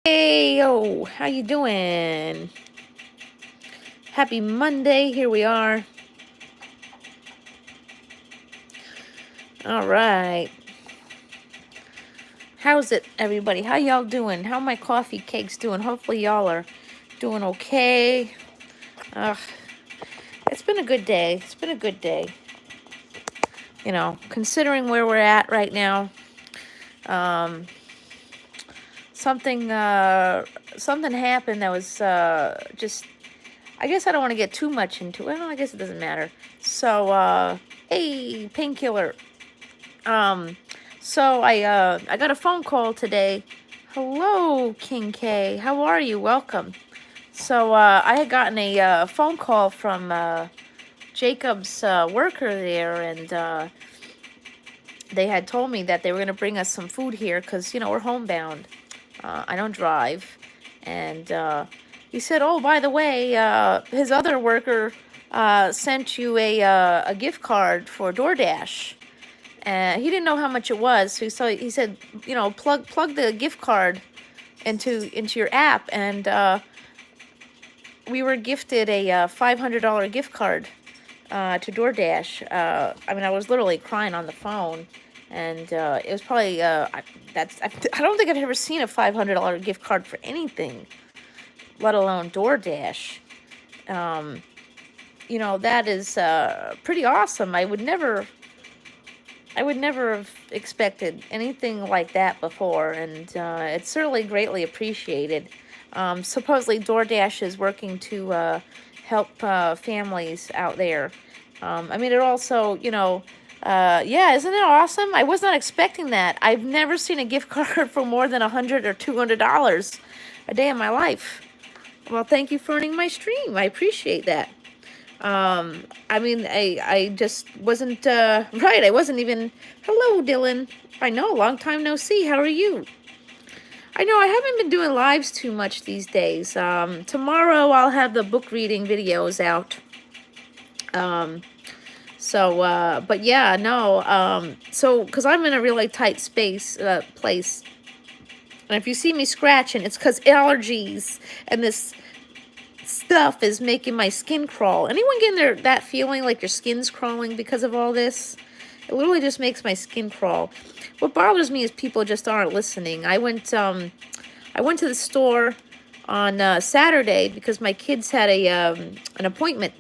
Hey, yo, how you doing? Happy Monday, here we are. All right. How's it, everybody? How y'all doing? How my coffee cakes doing? Hopefully y'all are doing okay. It's been a good day. It's been a good day. You know, considering where we're at right now. Something happened that was just, I guess I don't want to get too much into it. Well, I guess it doesn't matter. So, hey, painkiller. So I got a phone call today. Hello, King K. How are you? Welcome. So I had gotten a phone call from Jacob's worker there, and they had told me that they were going to bring us some food here because, you know, we're homebound. I don't drive. And he said, oh, by the way, his other worker sent you a gift card for DoorDash. He didn't know how much it was, so he said, you know, plug the gift card into your app, and we were gifted a $500 gift card to DoorDash. I mean, I was literally crying on the phone, and it was probably I don't think I've ever seen a $500 gift card for anything, let alone DoorDash. You know, that is pretty awesome. I would never have expected anything like that before, and it's certainly greatly appreciated. Supposedly DoorDash is working to help families out there. I mean, it also, you know, yeah, isn't it awesome? I was not expecting that. I've never seen a gift card for more than $100 or $200 a day in my life. Well, thank you for earning my stream. I appreciate that. I mean, I just wasn't, right. I wasn't even, hello, Dylan. I know, long time no see. How are you? I know I haven't been doing lives too much these days. Tomorrow I'll have the book reading videos out. But yeah, no, so, cause I'm in a really tight place. And if you see me scratching, it's cause allergies and this stuff is making my skin crawl. Anyone getting that feeling like your skin's crawling because of all this? It literally just makes my skin crawl. What bothers me is people just aren't listening. I went to the store on Saturday because my kids had an appointment.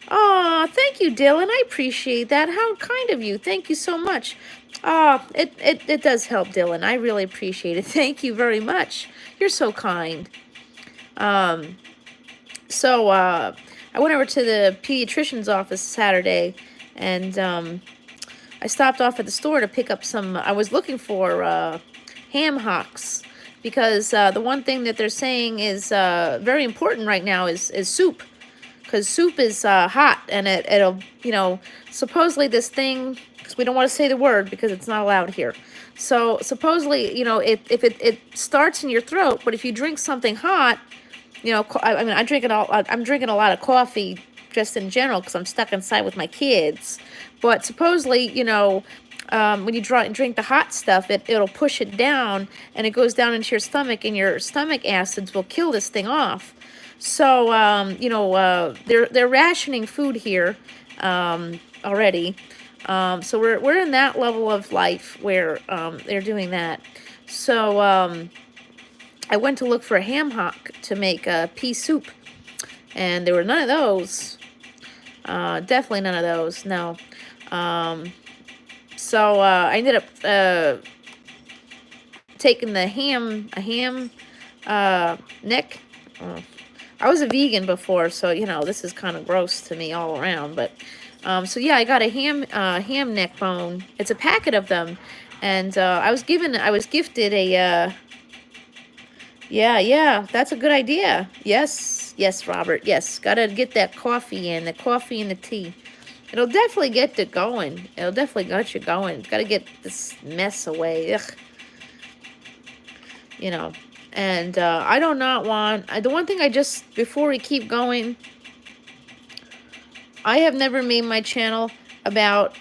Oh, thank you, Dylan. I appreciate that. How kind of you. Thank you so much. It does help, Dylan. I really appreciate it. Thank you very much. You're so kind. So I went over to the pediatrician's office Saturday, and I stopped off at the store to pick up some. I was looking for ham hocks because the one thing that they're saying is very important right now is soup, because soup is hot, and it'll, you know, supposedly this thing, because we don't want to say the word because it's not allowed here. So supposedly, you know, if it starts in your throat, but if you drink something hot, you know, I mean, I'm drinking a lot of coffee just in general because I'm stuck inside with my kids. But supposedly, you know, when you drink the hot stuff, it'll push it down, and it goes down into your stomach, and your stomach acids will kill this thing off. So, you know, they're rationing food here already. So we're in that level of life where they're doing that. So I went to look for a ham hock to make pea soup, and there were none of those. Definitely none of those. No. So I ended up taking a ham neck. I was a vegan before, so you know this is kind of gross to me all around. But so yeah, I got a ham neck bone. It's a packet of them, and I was gifted a. Yeah, that's a good idea. Yes, Robert. Yes, gotta get that coffee in, the tea. It'll definitely get it going. It'll definitely get you going. Gotta get this mess away. Ugh. You know, and I do not want, the one thing before we keep going, I have never made my channel about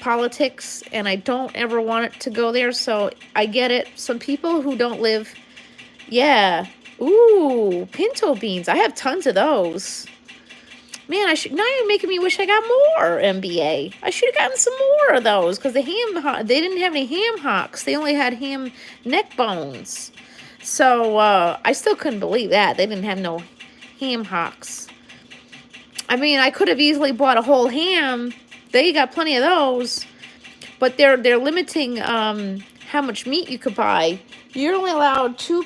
politics, and I don't ever want it to go there, so I get it. Some people who don't live Yeah. Ooh, pinto beans. I have tons of those. Man, now you're making me wish I got more MBA. I should have gotten some more of those because they didn't have any ham hocks. They only had ham neck bones. So I still couldn't believe that they didn't have no ham hocks. I mean, I could have easily bought a whole ham. They got plenty of those, but they're limiting how much meat you could buy. You're only allowed two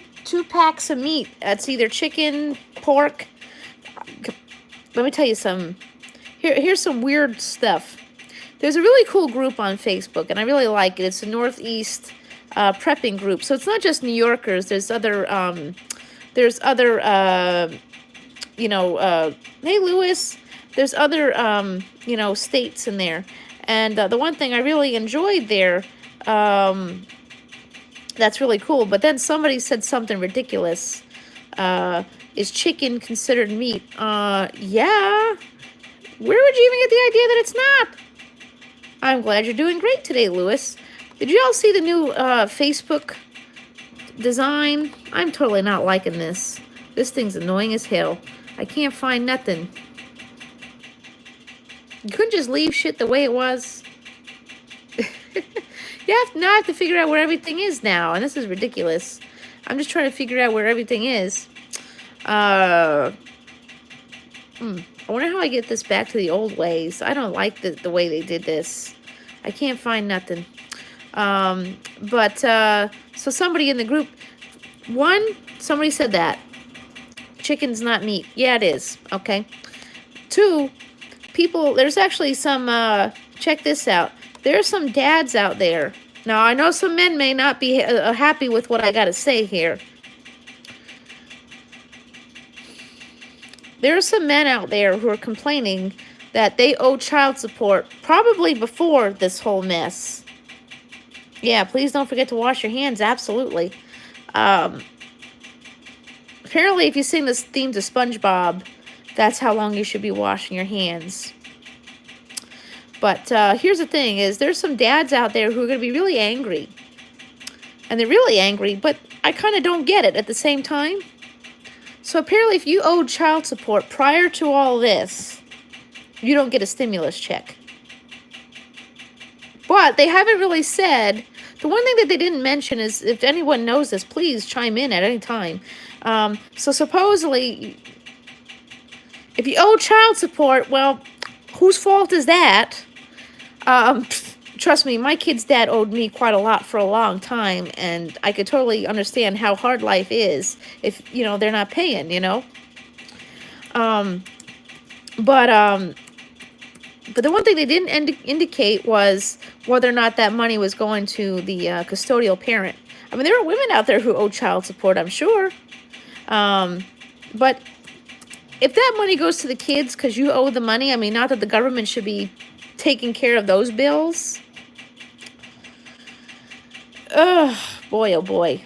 packs of meat. That's either chicken, pork. Let me tell you some. Here's some weird stuff. There's a really cool group on Facebook, and I really like it. It's a Northeast prepping group. So it's not just New Yorkers. There's other, hey, Lewis. There's other, states in there. And the one thing I really enjoyed there, that's really cool. But then somebody said something ridiculous. Is chicken considered meat? Yeah. Where would you even get the idea that it's not? I'm glad you're doing great today, Lewis. Did you all see the new Facebook design? I'm totally not liking this. This thing's annoying as hell. I can't find nothing. You couldn't just leave shit the way it was. Now I have to figure out where everything is now, and this is ridiculous. I'm just trying to figure out where everything is. I wonder how I get this back to the old ways. I don't like the way they did this. I can't find nothing. So somebody in the group, somebody said that. Chicken's not meat. Yeah, it is. Okay. 2, there's actually some, check this out. There are some dads out there. Now, I know some men may not be happy with what I got to say here. There are some men out there who are complaining that they owe child support probably before this whole mess. Yeah, please don't forget to wash your hands. Absolutely. Apparently, if you sing this theme to SpongeBob, that's how long you should be washing your hands. But here's the thing is there's some dads out there who are going to be really angry. And they're really angry, but I kind of don't get it at the same time. So apparently if you owed child support prior to all this, you don't get a stimulus check. But they haven't really said, the one thing that they didn't mention is, if anyone knows this, please chime in at any time. So supposedly, if you owe child support, well, whose fault is that? Trust me, my kid's dad owed me quite a lot for a long time, and I could totally understand how hard life is if, they're not paying, But the one thing they didn't indicate was whether or not that money was going to the custodial parent. I mean, there are women out there who owe child support, I'm sure. But if that money goes to the kids because you owe the money, I mean, not that the government should be taking care of those bills. Ugh, boy, oh boy.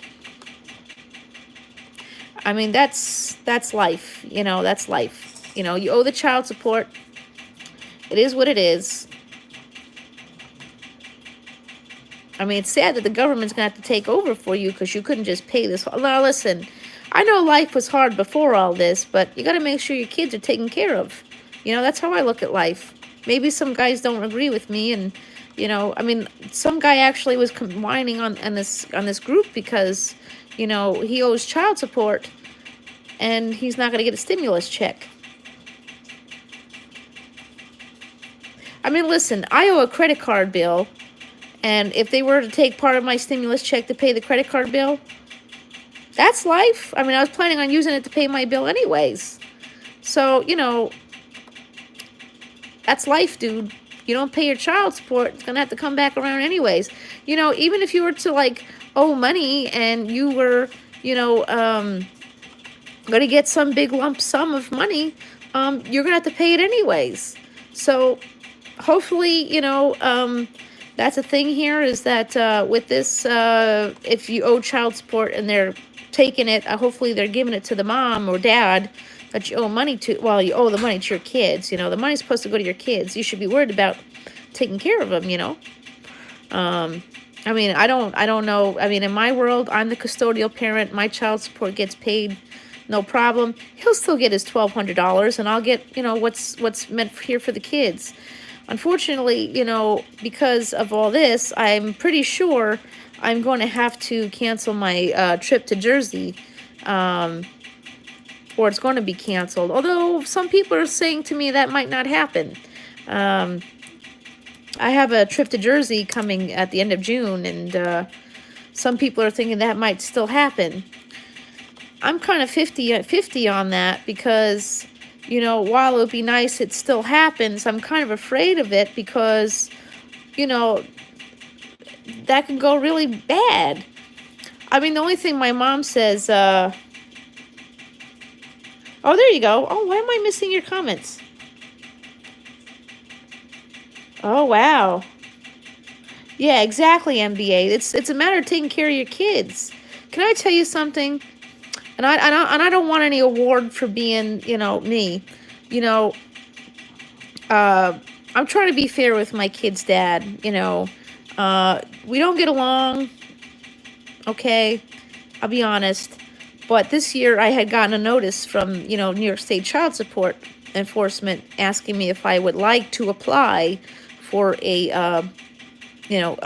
I mean, that's life, that's life. You owe the child support. It is what it is. I mean, it's sad that the government's going to have to take over for you because you couldn't just pay this. Now, listen, I know life was hard before all this, but you got to make sure your kids are taken care of. That's how I look at life. Maybe some guys don't agree with me, and I mean, some guy actually was whining on this group because he owes child support and he's not going to get a stimulus check. I mean, listen, I owe a credit card bill, and if they were to take part of my stimulus check to pay the credit card bill, that's life. I mean, I was planning on using it to pay my bill anyways. So, that's life, dude. You don't pay your child support, it's going to have to come back around anyways. Even if you were to, owe money and you were, going to get some big lump sum of money, you're going to have to pay it anyways. So, hopefully, that's a thing here is that with this, if you owe child support and they're taking it, hopefully they're giving it to the mom or dad that you owe money to. Well, you owe the money to your kids. The money's supposed to go to your kids. You should be worried about taking care of them, I mean, I don't know. I mean, in my world, I'm the custodial parent. My child support gets paid, no problem. He'll still get his $1,200, and I'll get, what's meant here for the kids. Unfortunately, because of all this, I'm pretty sure I'm going to have to cancel my trip to Jersey, or it's going to be canceled. Although some people are saying to me that might not happen. I have a trip to Jersey coming at the end of June, and some people are thinking that might still happen. I'm kind of 50-50 on that because, while it would be nice it still happens, I'm kind of afraid of it because, that can go really bad. I mean, the only thing my mom says, oh, there you go. Oh, why am I missing your comments? Oh, wow. Yeah, exactly, MBA. It's a matter of taking care of your kids. Can I tell you something? And I don't want any award for being, me. You know, I'm trying to be fair with my kid's dad. We don't get along. Okay, I'll be honest. But this year I had gotten a notice from, New York State Child Support Enforcement asking me if I would like to apply for a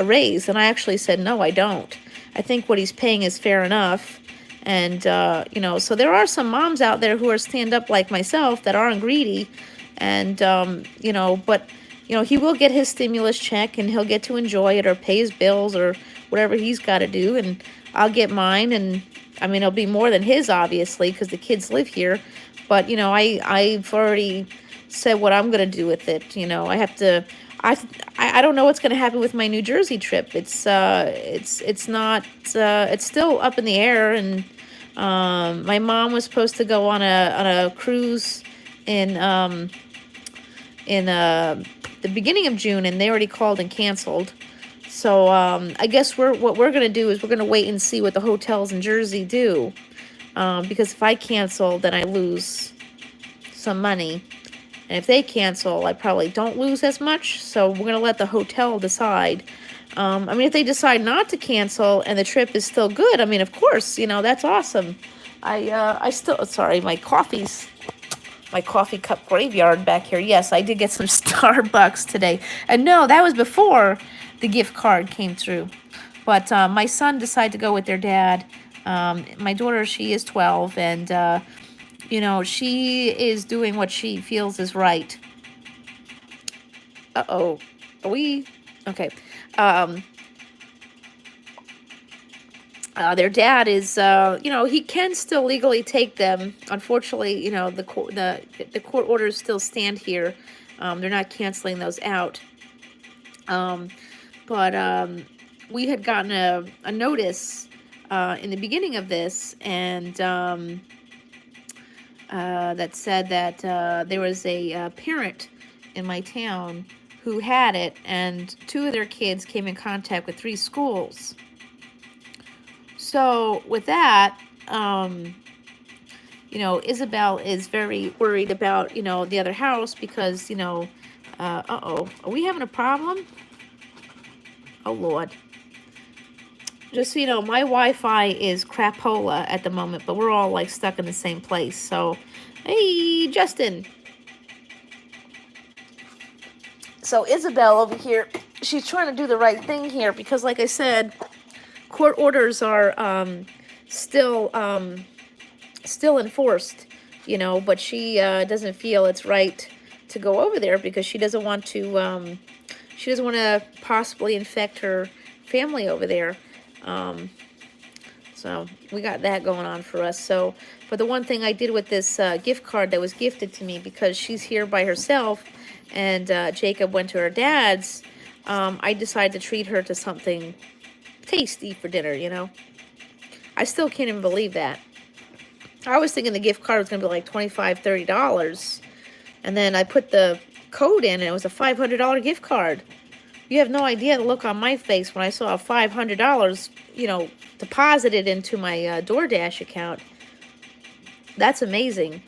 raise. And I actually said, no, I don't. I think what he's paying is fair enough. And, so there are some moms out there who are stand up like myself that aren't greedy. And, but, he will get his stimulus check and he'll get to enjoy it or pay his bills or whatever he's got to do. And I'll get mine. And, I mean, it'll be more than his, obviously, because the kids live here. But, I've already said what I'm going to do with it. I have to... I don't know what's going to happen with my New Jersey trip. It's not it's still up in the air, and my mom was supposed to go on a cruise in the beginning of June, and they already called and canceled. So I guess what we're going to do is we're going to wait and see what the hotels in Jersey do, because if I cancel, then I lose some money. And if they cancel, I probably don't lose as much. So we're going to let the hotel decide. I mean, if they decide not to cancel and the trip is still good, I mean, of course, that's awesome. I still, sorry, my coffee cup graveyard back here. Yes, I did get some Starbucks today. And no, that was before the gift card came through. But my son decided to go with their dad. My daughter, she is 12, and she is doing what she feels is right. Uh-oh. Are we? Okay. Their dad is, he can still legally take them. Unfortunately, the court orders still stand here. They're not canceling those out. But we had gotten a notice in the beginning of this, and that said that there was a parent in my town who had it, and 2 of their kids came in contact with 3 schools. So with that, Isabel is very worried about, the other house because, uh-oh, are we having a problem? Oh, Lord. Just so you know, my Wi-Fi is crapola at the moment, but we're all, like, stuck in the same place. So, hey, Justin. So, Isabel over here, she's trying to do the right thing here because, like I said, court orders are still enforced, but she doesn't feel it's right to go over there because she doesn't want to possibly infect her family over there. So we got that going on for us. So, but the one thing I did with this gift card that was gifted to me, because she's here by herself and Jacob went to her dad's, I decided to treat her to something tasty for dinner, I still can't even believe that. I was thinking the gift card was going to be like $25, $30. And then I put the code in and it was a $500 gift card. You have no idea the look on my face when I saw a $500, deposited into my DoorDash account. That's amazing.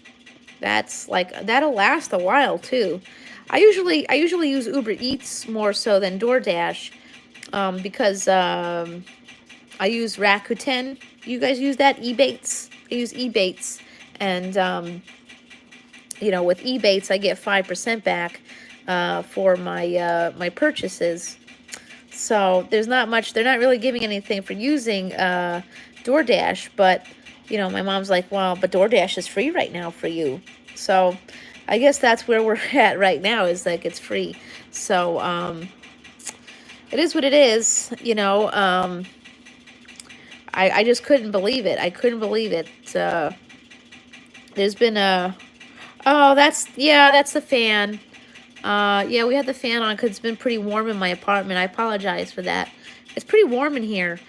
That's like, that'll last a while too. I usually use Uber Eats more so than DoorDash. because I use Rakuten. You guys use that? Ebates? I use Ebates. And, you know, with Ebates, I get 5% back for my my purchases. So there's not much. They're not really giving anything for using DoorDash. But, you know, my mom's like, well, but DoorDash is free right now for you. So I guess that's where we're at right now, is like it's free. So it is what it is, you know. I just couldn't believe it. I couldn't believe it. There's been a... Oh, that's the fan. Yeah, we had the fan on because it's been pretty warm in my apartment. I apologize for that. It's pretty warm in here.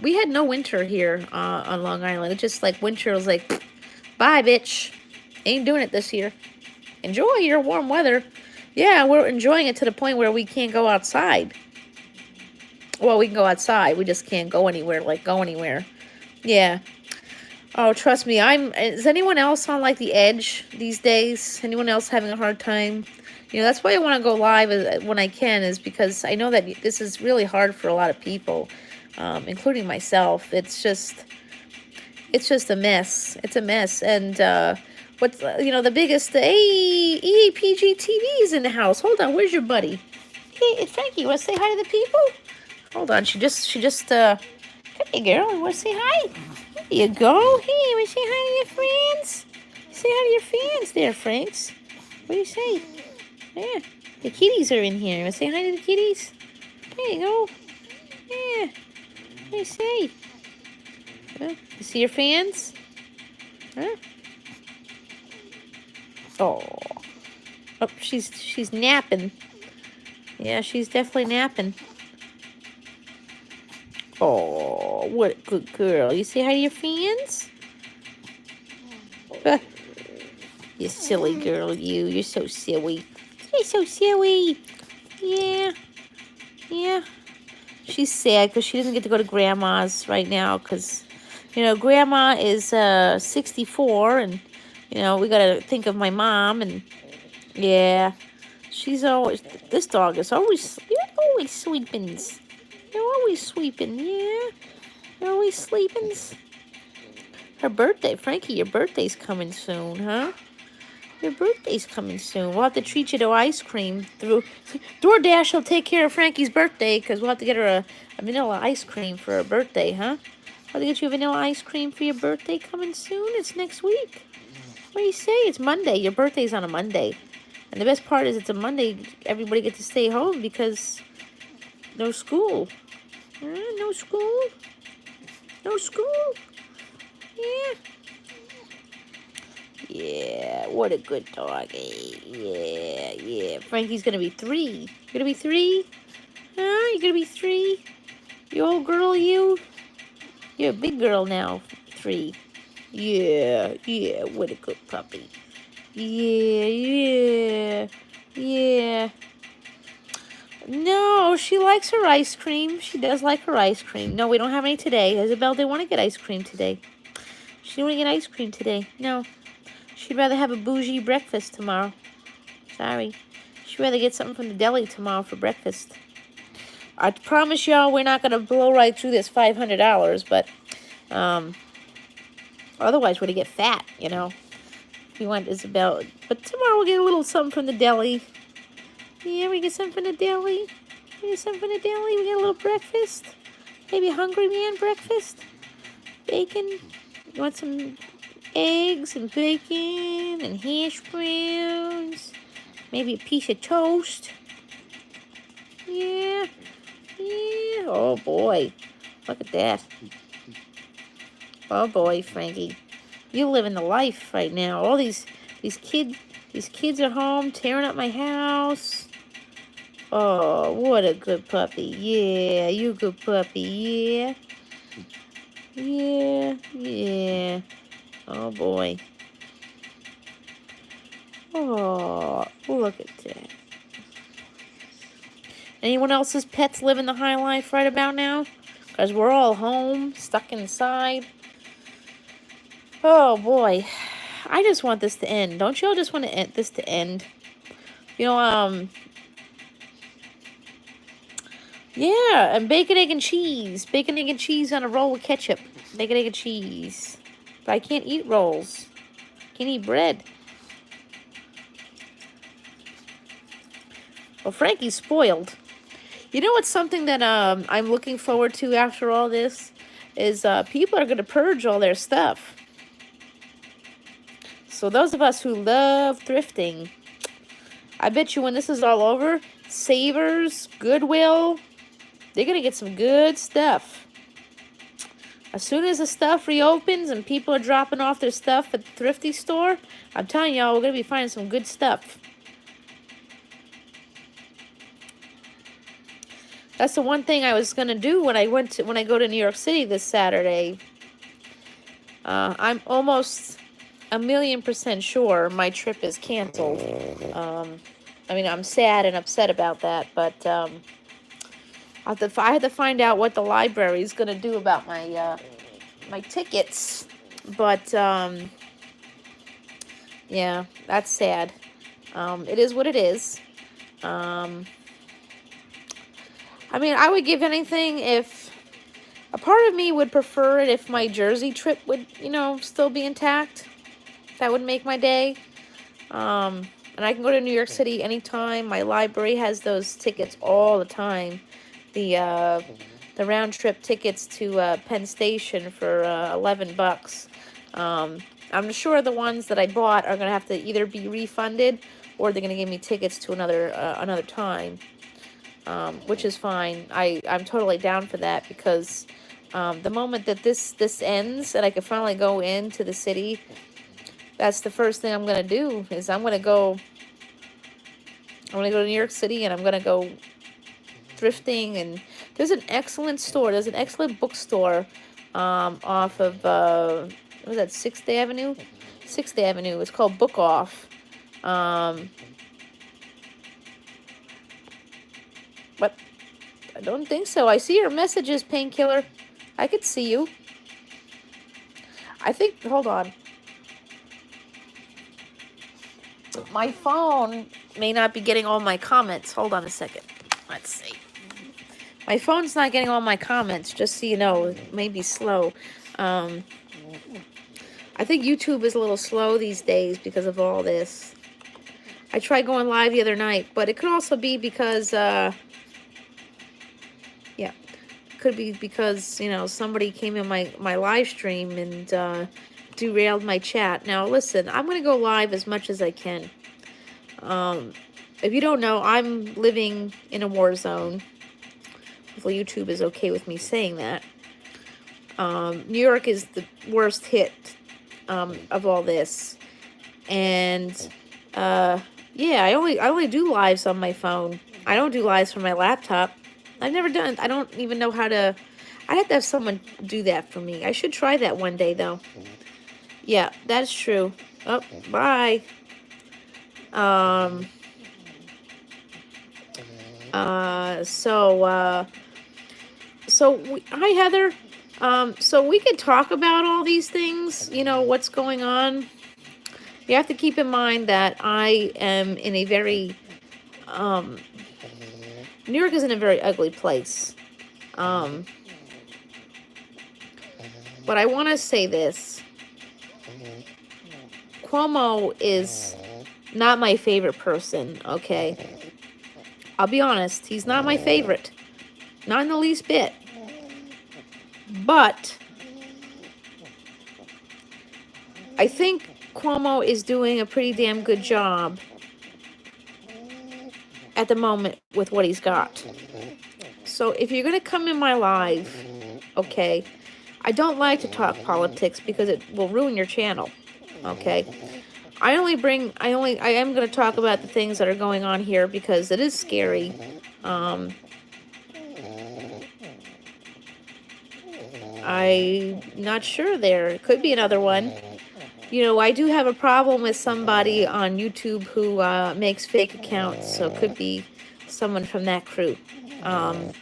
We had no winter here on Long Island. It's just like winter was like, bye, bitch. Ain't doing it this year. Enjoy your warm weather. Yeah, we're enjoying it to the point where we can't go outside. Well, we can go outside. We just can't go anywhere, like go anywhere. Yeah. Oh, trust me, is anyone else on, like, the edge these days? Anyone else having a hard time? You know, that's why I want to go live when I can, is because I know that this is really hard for a lot of people, including myself. It's just a mess. It's a mess. And, what's, you know, the biggest, EAPG TV is in the house. Hold on, where's your buddy? Hey, it's Frankie. You want to say hi to the people? Hold on, she just, come here, girl. You want to say hi? There you go. Hey, you want to say hi to your friends? Say hi to your fans there, Franks. What do you say? Yeah, the kitties are in here. You want to say hi to the kitties? There you go. Yeah. What do you say? Huh? You see your fans? Huh? Oh. Oh, she's napping. Yeah, she's definitely napping. Oh, what a good girl. You say hi to your fans? You silly girl, you. You're so silly. You're so silly. Yeah. Yeah. She's sad because she doesn't get to go to Grandma's right now because, you know, Grandma is 64 and, you know, we got to think of my mom and, yeah. She's always, this dog is always, you're always sleeping. You're always sleeping, yeah. You're always sleeping. Her birthday, Frankie, your birthday's coming soon, huh? Your birthday's coming soon. We'll have to treat you to ice cream through DoorDash. Will take care of Frankie's birthday because we'll have to get her a vanilla ice cream for her birthday, huh? We'll have to get you a vanilla ice cream for your birthday coming soon. It's next week. What do you say? It's Monday. Your birthday's on a Monday. And the best part is it's a Monday. Everybody gets to stay home because no school. No school. No school. Yeah. Yeah, what a good doggy. Yeah, yeah. Frankie's gonna be 3. You gonna be 3? Huh? You gonna be 3? You old girl, you? You're a big girl now. 3. Yeah, yeah. What a good puppy. Yeah, yeah, yeah. No, she likes her ice cream. She does like her ice cream. No, we don't have any today. Isabel didn't want to get ice cream today. She didn't want to get ice cream today. No. She'd rather have a bougie breakfast tomorrow. Sorry. She'd rather get something from the deli tomorrow for breakfast. I promise y'all we're not going to blow right through this $500, but otherwise we're going to get fat, you know. We want Isabel. But tomorrow we'll get a little something from the deli. Yeah, we get something from the deli. We get something from the deli. We get a little breakfast. Maybe a Hungry Man breakfast. Bacon. You want some eggs and bacon and hash browns. Maybe a piece of toast. Yeah. Yeah. Oh, boy. Look at that. Oh, boy, Frankie. You're living the life right now. All these kids are home tearing up my house. Oh, what a good puppy. Yeah, you a good puppy. Yeah. Yeah. Yeah. Oh, boy. Oh, look at that. Anyone else's pets living the high life right about now? Because we're all home, stuck inside. Oh, boy. I just want this to end. Don't y'all just want this to end? You know, Yeah, and bacon, egg, and cheese. Bacon, egg, and cheese on a roll with ketchup. Bacon, egg, and cheese. But I can't eat rolls. Can't eat bread. Well, Frankie's spoiled. You know what's something that I'm looking forward to after all this? Is people are going to purge all their stuff. So those of us who love thrifting, I bet you when this is all over, Savers, Goodwill, they're going to get some good stuff. As soon as the stuff reopens and people are dropping off their stuff at the thrifty store, I'm telling y'all, we're going to be finding some good stuff. That's the one thing I was going to do when I go to New York City this Saturday. I'm almost 1,000,000% sure my trip is canceled. I mean, I'm sad and upset about that, but I have to find out what the library is going to do about my my tickets. But yeah, that's sad. It is what it is. I mean, I would give anything if a part of me would prefer it if my Jersey trip would, still be intact. That would make my day. And I can go to New York City anytime. My library has those tickets all the time. The round trip tickets to Penn Station for $11. I'm sure the ones that I bought are gonna have to either be refunded or they're gonna give me tickets to another time, which is fine. I'm totally down for that because the moment that this ends and I can finally go into the city, that's the first thing I'm gonna do. Is I'm gonna go to New York City and I'm gonna go thrifting. And there's an excellent store. There's an excellent bookstore off of what was that, 6th Avenue? 6th Avenue. It's called Book Off. But I don't think so. I see your messages, Painkiller. I could see you. I think, hold on. My phone may not be getting all my comments. Hold on a second. Let's see. My phone's not getting all my comments, just so you know. It may be slow. I think YouTube is a little slow these days because of all this. I tried going live the other night, but it could also be because, yeah, it could be because, somebody came in my live stream and derailed my chat. Now, listen, I'm going to go live as much as I can. If you don't know, I'm living in a war zone. Hopefully YouTube is okay with me saying that. New York is the worst hit of all this. And yeah, I only do lives on my phone. I don't do lives from my laptop. I've never done, I don't even know how to, I'd have to have someone do that for me. I should try that one day though. Yeah, that's true. Oh, bye. Hi Heather. So we could talk about all these things, what's going on. You have to keep in mind that I am in a very, New York is in a very ugly place. But I want to say this. Cuomo is not my favorite person, okay? I'll be honest, he's not my favorite. Not in the least bit. But I think Cuomo is doing a pretty damn good job at the moment with what he's got. So if you're going to come in my live, okay, I don't like to talk politics because it will ruin your channel, okay? I am going to talk about the things that are going on here because it is scary. I'm not sure there. It could be another one. I do have a problem with somebody on YouTube who makes fake accounts, so it could be someone from that crew. I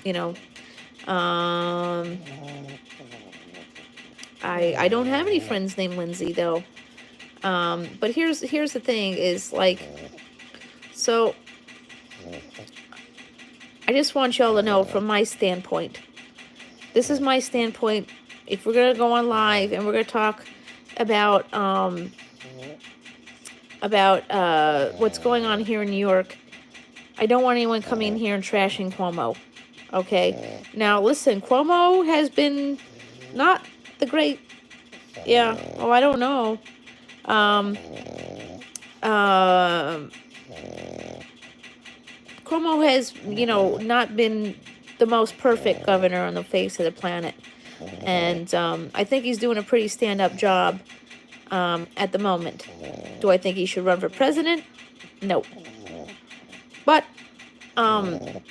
don't have any friends named Lindsay though. But here's the thing is like, so I just want y'all to know from my standpoint. This is my standpoint. If we're gonna go on live and we're gonna talk about what's going on here in New York, I don't want anyone coming in here and trashing Cuomo. Okay? Now listen, Cuomo has been not the great, yeah, oh, I don't know. Cuomo has, not been the most perfect governor on the face of the planet. And I think he's doing a pretty stand-up job at the moment. Do I think he should run for president? No. But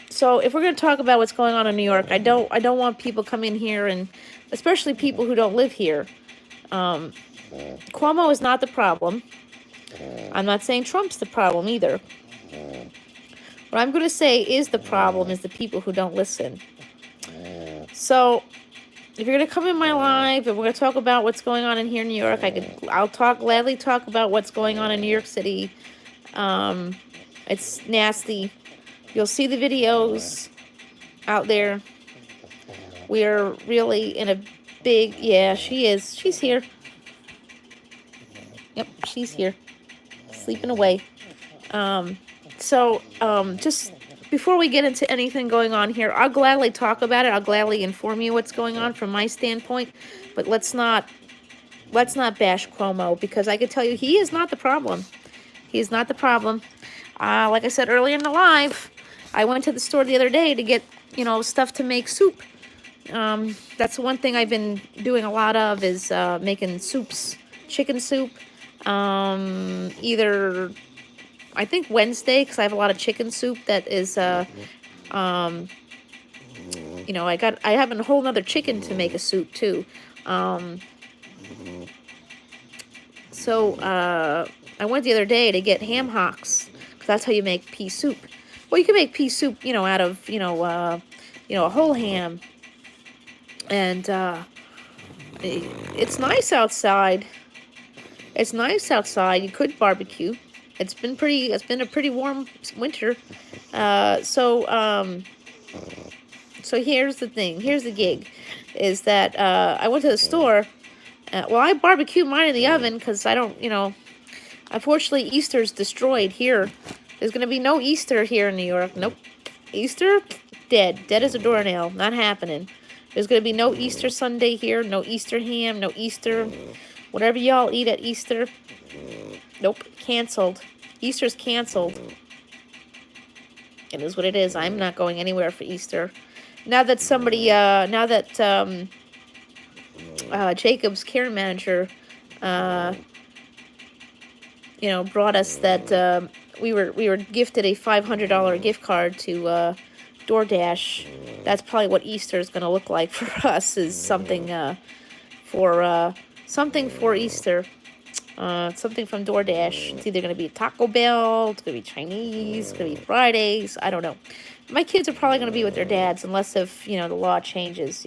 so if we're going to talk about what's going on in New York, I don't want people coming here, and especially people who don't live here. Cuomo is not the problem. I'm not saying Trump's the problem either. What I'm going to say is the problem is the people who don't listen. So if you're going to come in my live and we're going to talk about what's going on in here in New York, I'll gladly talk about what's going on in New York City. It's nasty. You'll see the videos out there. We're really in a big, yeah, she is. She's here. Yep, she's here. Sleeping away. Just before we get into anything going on here, I'll gladly talk about it. I'll gladly inform you what's going on from my standpoint. But let's not bash Cuomo, because I can tell you he is not the problem. He is not the problem. Like I said earlier in the live, I went to the store the other day to get, stuff to make soup. That's one thing I've been doing a lot of is making soups, chicken soup. Either, I think Wednesday, because I have a lot of chicken soup that is, I have a whole nother chicken to make a soup too. I went the other day to get ham hocks, because that's how you make pea soup. Well, you can make pea soup, out of, a whole ham. And it's nice outside. It's nice outside. You could barbecue. It's been a pretty warm winter. So here's the thing. Here's the gig. Is that I went to the store. I barbecue mine in the oven because I don't, unfortunately Easter's destroyed here. There's going to be no Easter here in New York. Nope. Easter, dead. Dead as a doornail. Not happening. There's going to be no Easter Sunday here. No Easter ham. No Easter. Whatever y'all eat at Easter. Nope. Canceled. Easter's canceled. It is what it is. I'm not going anywhere for Easter. Now that Jacob's care manager, brought us that we were gifted a $500 gift card to DoorDash. That's probably what Easter is going to look like for us. Is something for Easter. Something from DoorDash. It's either going to be Taco Bell, it's going to be Chinese, it's going to be Fridays. I don't know. My kids are probably going to be with their dads unless if, the law changes,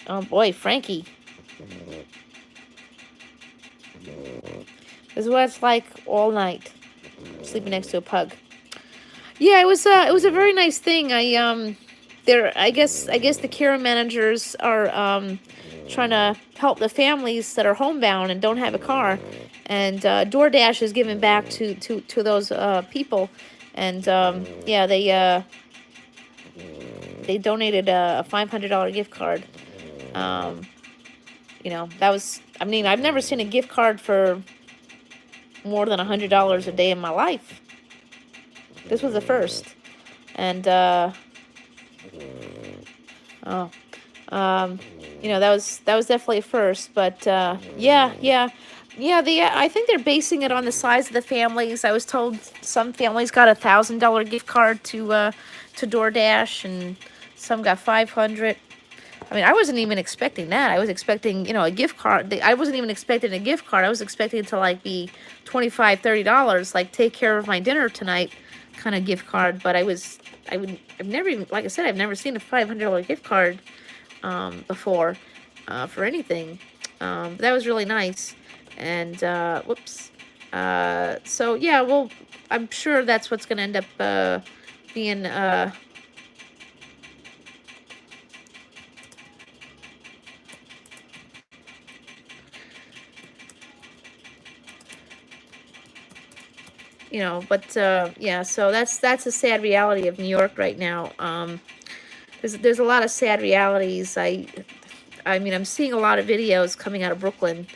Oh boy, Frankie. This is what it's like all night. Sleeping next to a pug. Yeah, it was a very nice thing. I guess the care managers are trying to help the families that are homebound and don't have a car, and DoorDash is giving back to those people, and they donated a $500 gift card. That was, I've never seen a gift card for more than $100 a day in my life. This was the first, and that was definitely a first. But I think they're basing it on the size of the families. I was told some families got a $1,000 gift card to DoorDash, and some got $500. I wasn't even expecting that. I was expecting, a gift card. I wasn't even expecting a gift card. I was expecting it to be $25, $30, like take care of my dinner tonight kind of gift card. But I've never even, like I said, I've never seen a $500 gift card before for anything. That was really nice. And I'm sure that's what's going to end up being, you know, but yeah, so that's a sad reality of New York right now. There's a lot of sad realities. I mean, I'm seeing a lot of videos coming out of Brooklyn.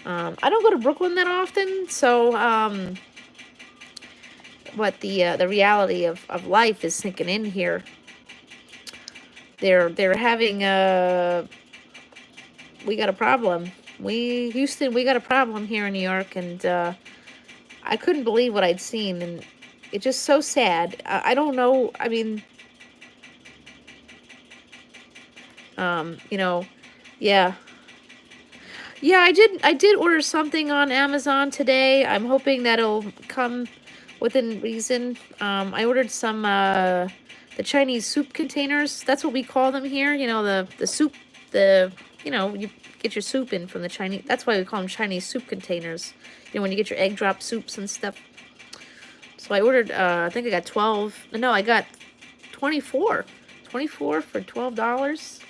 I don't go to Brooklyn that often, so what the reality of life is sinking in here. They're having we got a problem. Houston, we got a problem here in New York, and I couldn't believe what I'd seen, and it's just so sad. I don't know. I mean, you know, yeah. Yeah, I did order something on Amazon today. I'm hoping that it'll come within reason. I ordered some the Chinese soup containers. That's what we call them here. You know, the soup, you know, you get your soup in from the Chinese. That's why we call them Chinese soup containers. You know, when you get your egg drop soups and stuff. So I ordered, I think I got 12. No, I got 24. 24 for $12.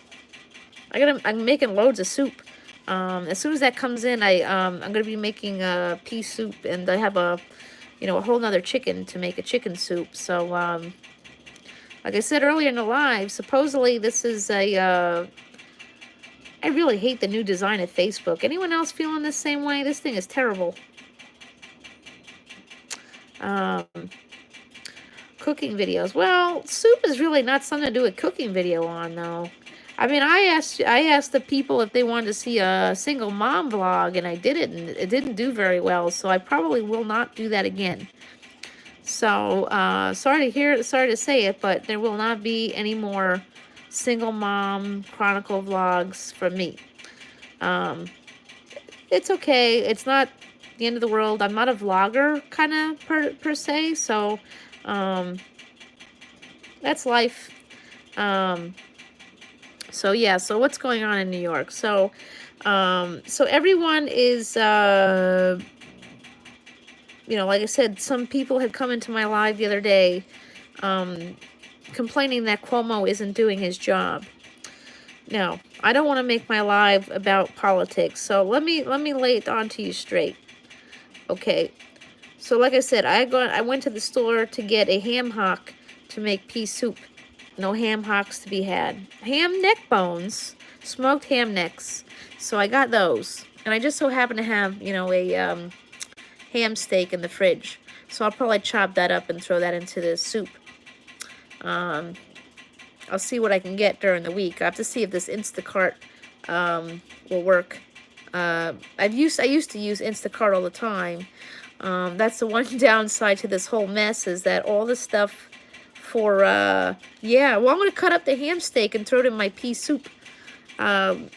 I'm making loads of soup. As soon as that comes in, I'm gonna be making pea soup, and I have a whole nother chicken to make a chicken soup. So, like I said earlier in the live, supposedly this is I really hate the new design of Facebook. Anyone else feeling the same way? This thing is terrible. Cooking videos. Well, soup is really not something to do a cooking video on, though. I mean, I asked the people if they wanted to see a single mom vlog, and I did it, and it didn't do very well, so I probably will not do that again. So, sorry to say it, but there will not be any more single mom chronicle vlogs from me. It's okay. It's not the end of the world. I'm not a vlogger kind of per se, so that's life. So yeah, so what's going on in New York? So everyone is, like I said, some people had come into my live the other day, complaining that Cuomo isn't doing his job. Now, I don't want to make my live about politics, so let me lay it on to you straight. Okay, so like I said, I went to the store to get a ham hock to make pea soup. No ham hocks to be had. Ham neck bones, smoked ham necks. So I got those. And I just so happen to have, a ham steak in the fridge. So I'll probably chop that up and throw that into the soup. I'll see what I can get during the week. I have to see if this Instacart will work. I used to use Instacart all the time. That's the one downside to this whole mess, is that all the stuff for, yeah, well, I'm going to cut up the ham steak and throw it in my pea soup. The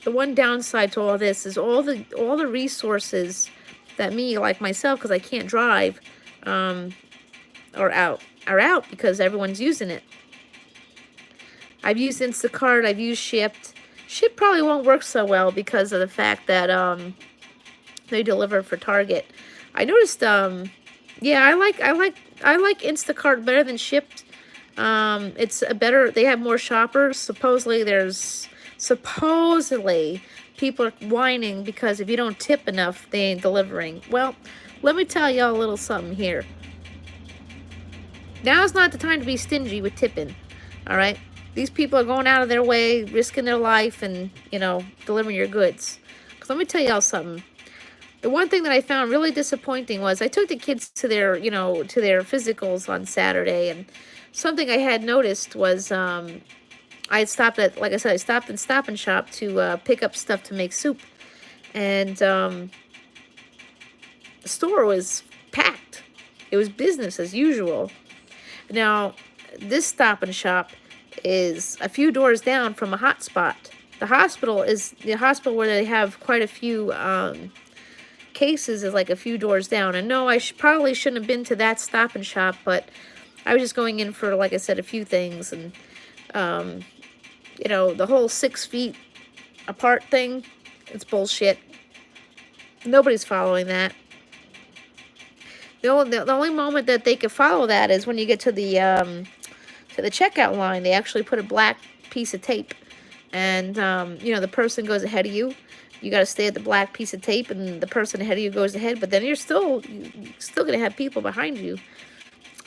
one downside to all this is all the resources that me, like myself, because I can't drive, are out because everyone's using it. I've used Instacart, I've used Shipt. Shipt probably won't work so well because of the fact that, they deliver for Target. I noticed, yeah, I like Instacart better than Shipt. It's a better, they have more shoppers. Supposedly people are whining because if you don't tip enough, they ain't delivering. Well, let me tell y'all a little something here. Now's not the time to be stingy with tipping, all right? These people are going out of their way, risking their life, and, delivering your goods. Because let me tell y'all something. The one thing that I found really disappointing was I took the kids to their, to their physicals on Saturday, and something I had noticed was I had stopped at, like I said, I stopped in Stop and Shop to pick up stuff to make soup, and the store was packed. It was business as usual. Now, this Stop and Shop is a few doors down from a hot spot. The hospital is the hospital where they have quite a few cases, is like a few doors down. And no, I probably shouldn't have been to that Stop and Shop, but I was just going in for, like I said, a few things. And the whole 6 feet apart thing, it's bullshit. Nobody's following that. The only moment that they could follow that is when you get to the checkout line. They actually put a black piece of tape, and you know, the person goes ahead of you. You got to stay at the black piece of tape, and the person ahead of you goes ahead. But then you're still gonna have people behind you.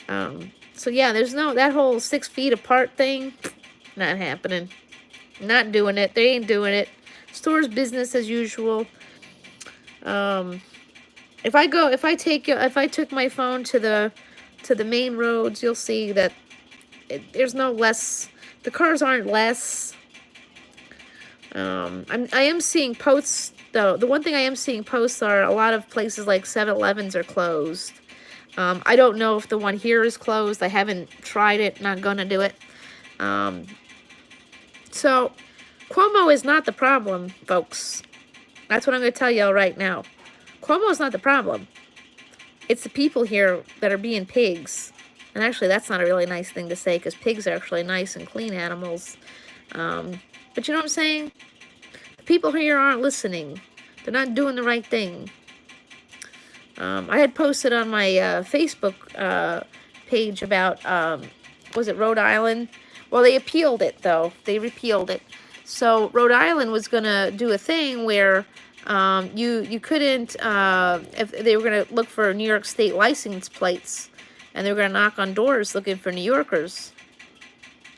So yeah, there's no, that whole 6 feet apart thing. Not happening. Not doing it. They ain't doing it. Store's business as usual. If I took my phone to the main roads, you'll see that there's no less. The cars aren't less. I am seeing posts though. The one thing I am seeing posts are a lot of places like 7-Elevens are closed. I don't know if the one here is closed. I haven't tried it. Not gonna do it. So Cuomo is not the problem, folks. That's what I'm going to tell y'all right now. Cuomo's not the problem. It's the people here that are being pigs. And actually, that's not a really nice thing to say, because pigs are actually nice and clean animals. But you know what I'm saying? The people here aren't listening. They're not doing the right thing. I had posted on my Facebook page about, was it Rhode Island? Well, they appealed it, though. They repealed it. So Rhode Island was going to do a thing where you couldn't, if they were going to look for New York State license plates, and they were going to knock on doors looking for New Yorkers.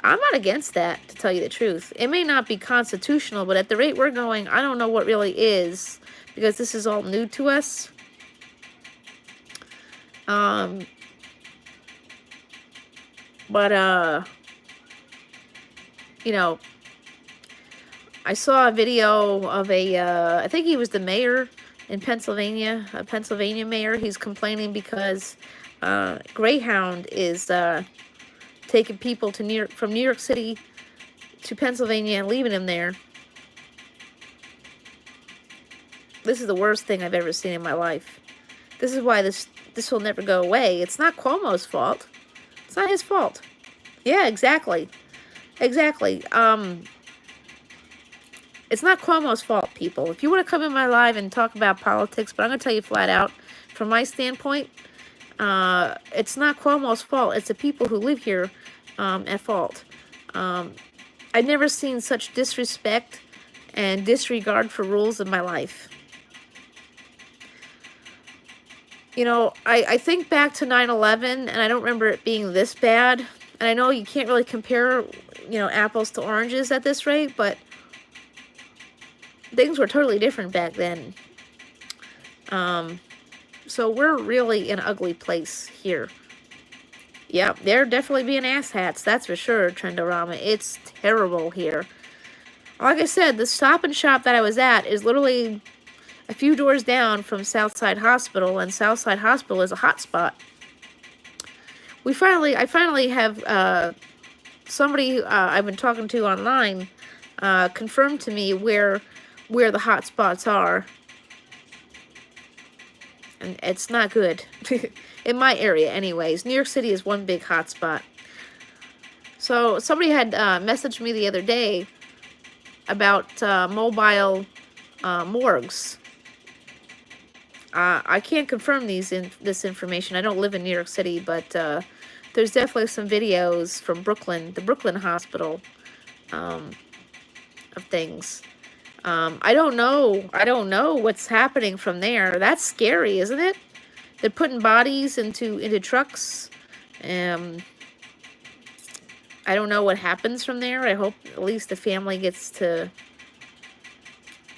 I'm not against that, to tell you the truth. It may not be constitutional, but at the rate we're going, I don't know what really is, because this is all new to us. You know, I saw a video of I think he was the mayor in Pennsylvania, a Pennsylvania mayor. He's complaining because Greyhound is taking people to from New York City to Pennsylvania and leaving them there. This is the worst thing I've ever seen in my life. This is why this will never go away. It's not Cuomo's fault. It's not his fault. Yeah, exactly. Exactly. It's not Cuomo's fault, people. If you want to come in my live and talk about politics, but I'm going to tell you flat out, from my standpoint, it's not Cuomo's fault. It's the people who live here at fault. I've never seen such disrespect and disregard for rules in my life. You know, I think back to 9/11, and I don't remember it being this bad. And I know you can't really compare, you know, apples to oranges at this rate, but things were totally different back then. So we're really in an ugly place here. Yep, they're definitely being asshats, that's for sure, Trendorama. It's terrible here. Like I said, the Stop and Shop that I was at is literally a few doors down from Southside Hospital, and Southside Hospital is a hot spot. I finally have somebody I've been talking to online confirmed to me where the hot spots are, and it's not good in my area anyways. New York City is one big hot spot. So somebody had messaged me the other day about mobile morgues. I can't confirm this information. I don't live in New York City, but there's definitely some videos from Brooklyn, the Brooklyn Hospital, of things. I don't know what's happening from there. That's scary, isn't it? They're putting bodies into trucks. I don't know what happens from there. I hope at least the family gets to,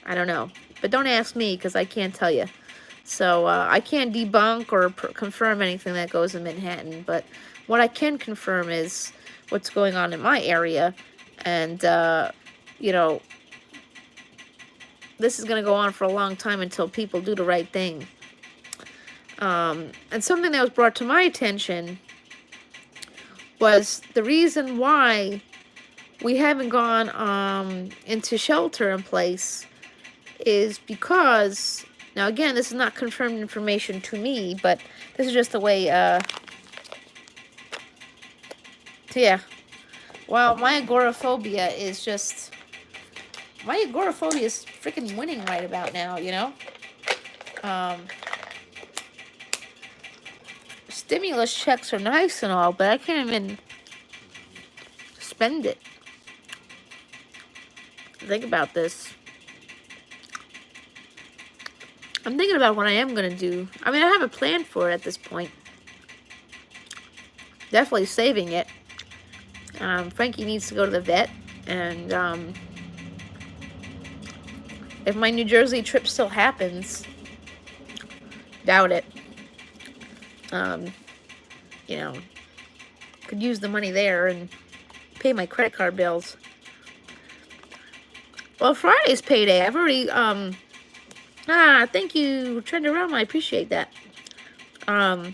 I don't know. But don't ask me, because I can't tell you. So I can't debunk or confirm anything that goes in Manhattan. But what I can confirm is what's going on in my area. And, you know, this is going to go on for a long time until people do the right thing. And something that was brought to my attention was the reason why we haven't gone into shelter in place is because, now again, this is not confirmed information to me, but this is just the way, yeah. Well, my agoraphobia is just, my agoraphobia is freaking winning right about now, you know? Stimulus checks are nice and all, but I can't even spend it. Think about this. I'm thinking about what I am going to do. I mean, I have a plan for it at this point. Definitely saving it. Frankie needs to go to the vet, and if my New Jersey trip still happens, doubt it. You know, could use the money there and pay my credit card bills. Well, Friday's payday. I've already, thank you, Trend Around. I appreciate that. You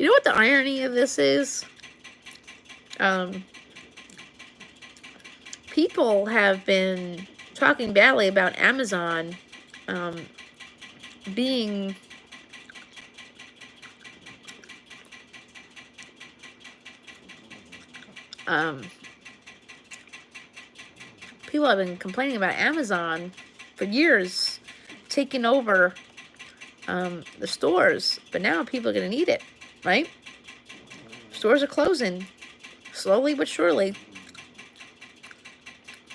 know what the irony of this is? People have been talking badly about Amazon being people have been complaining about Amazon for years taking over the stores, but now people are going to need it, right? Stores are closing slowly but surely.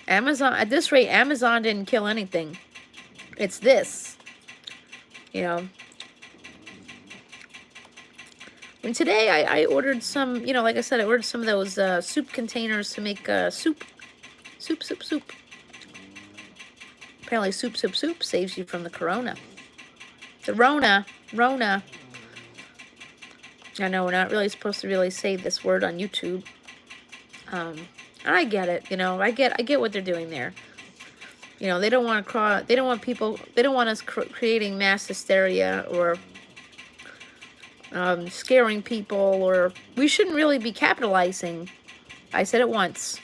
Amazon, at this rate, Amazon didn't kill anything. It's this, you know. And today I ordered some, you know, like I said, I ordered some of those soup containers to make soup. Soup. Apparently soup saves you from the corona. The Rona. I know we're not really supposed to really say this word on YouTube. I get it, you know, I get what they're doing there. You know, they don't want us creating mass hysteria or scaring people, or we shouldn't really be capitalizing. I said it once.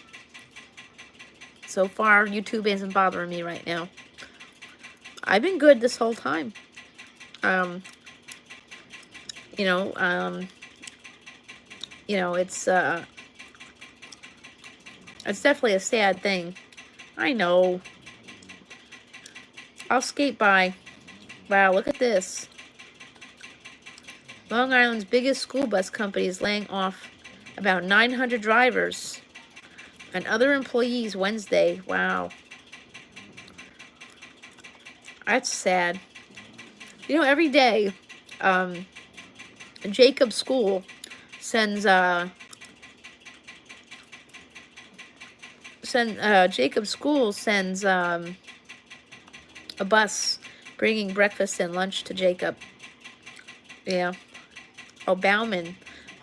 So far, YouTube isn't bothering me right now. I've been good this whole time. You know, it's definitely a sad thing. I know. I'll skate by. Wow, look at this. Long Island's biggest school bus company is laying off about 900 drivers and other employees Wednesday. Wow. That's sad. You know, every day, Jacob School sends a bus bringing breakfast and lunch to Jacob. Yeah. Oh, Bauman.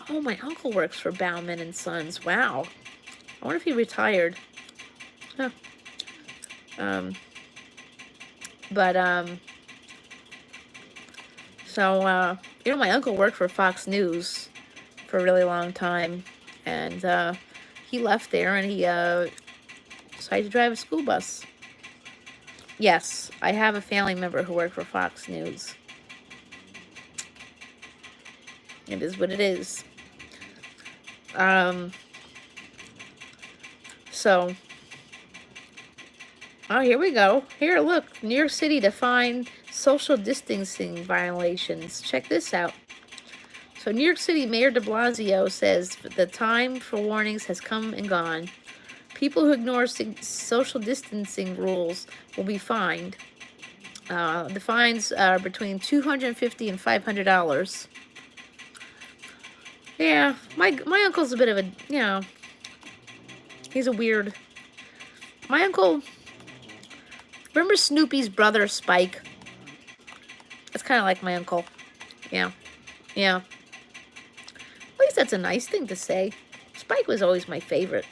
Oh, my uncle works for Bauman and Sons. Wow. I wonder if he retired. Huh. You know, my uncle worked for Fox News for a really long time, and he left there and he decided to drive a school bus. Yes, I have a family member who worked for Fox News. It is what it is. So, oh, here we go. Here, look. New York City to find social distancing violations. Check this out. So, New York City Mayor de Blasio says the time for warnings has come and gone. People who ignore social distancing rules will be fined. The fines are between $250 and $500. Yeah, my uncle's a bit of a, you know, he's a weird. My uncle, remember Snoopy's brother Spike? That's kind of like my uncle. Yeah. At least that's a nice thing to say. Spike was always my favorite.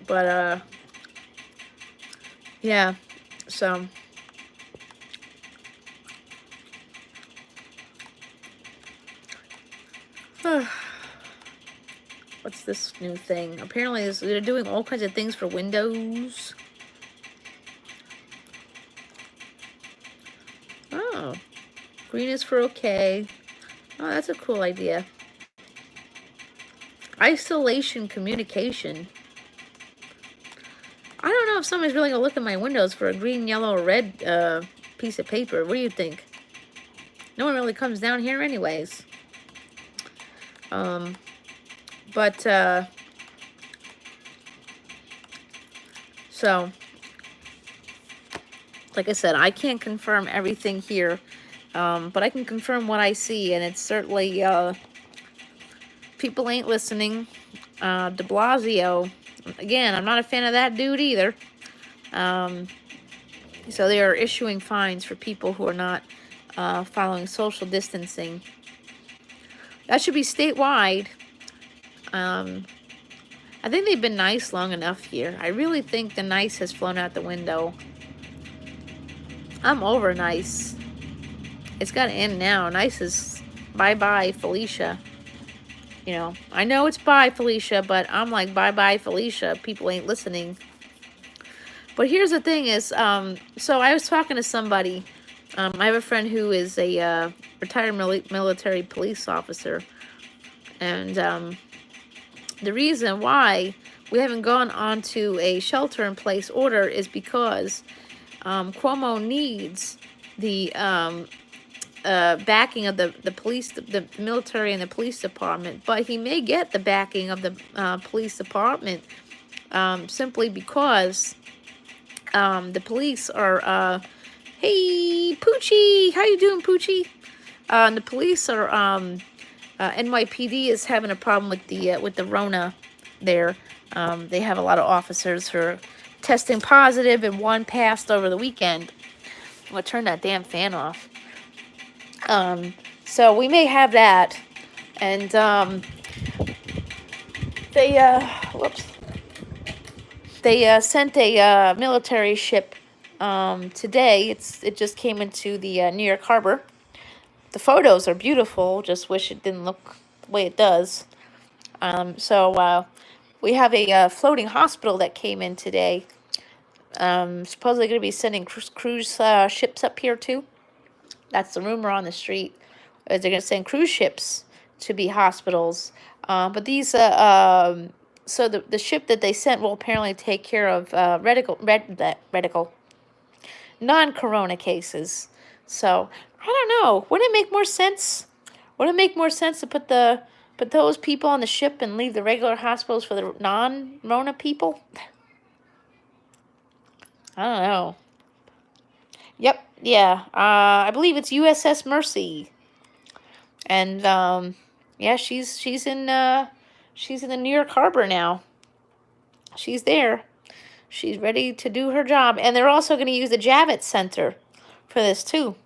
But, yeah, so. What's this new thing? Apparently, they're doing all kinds of things for Windows. Oh, green is for okay. Oh, that's a cool idea. Isolation communication. I don't know if somebody's really going to look at my windows for a green, yellow, or red piece of paper. What do you think? No one really comes down here anyways. But, so, like I said, I can't confirm everything here, but I can confirm what I see, and it's certainly, people ain't listening. De Blasio, again, I'm not a fan of that dude either. So they are issuing fines for people who are not following social distancing. That should be statewide. I think they've been nice long enough here. I really think the nice has flown out the window. I'm over nice. It's got to end now. Nice is bye-bye, Felicia. You know, I know it's bye, Felicia, but I'm like, bye-bye, Felicia. People ain't listening. But here's the thing is, so I was talking to somebody. I have a friend who is a retired military police officer. And the reason why we haven't gone on to a shelter-in-place order is because Cuomo needs the backing of the police, the military and the police department. But he may get the backing of the police department simply because the police are, hey, Poochie, how you doing, Poochie? The police are, NYPD is having a problem with the Rona there. They have a lot of officers who are testing positive, and one passed over the weekend. I'm going to turn that damn fan off. So we may have that. And, they sent a military ship today. It just came into the New York harbor. The photos are beautiful. Just wish it didn't look the way it does. So we have a floating hospital that came in today. Supposedly going to be sending cruise ships up here too. That's the rumor on the street. They're going to send cruise ships to be hospitals. But these, so the ship that they sent will apparently take care of non-corona cases. So I don't know. Wouldn't it make more sense? Would it make more sense to put those people on the ship and leave the regular hospitals for the non-Rona people? I don't know. Yep. Yeah. I believe it's USS Mercy. And yeah, she's in the New York harbor now. She's there. She's ready to do her job. And they're also going to use the Javits Center for this too.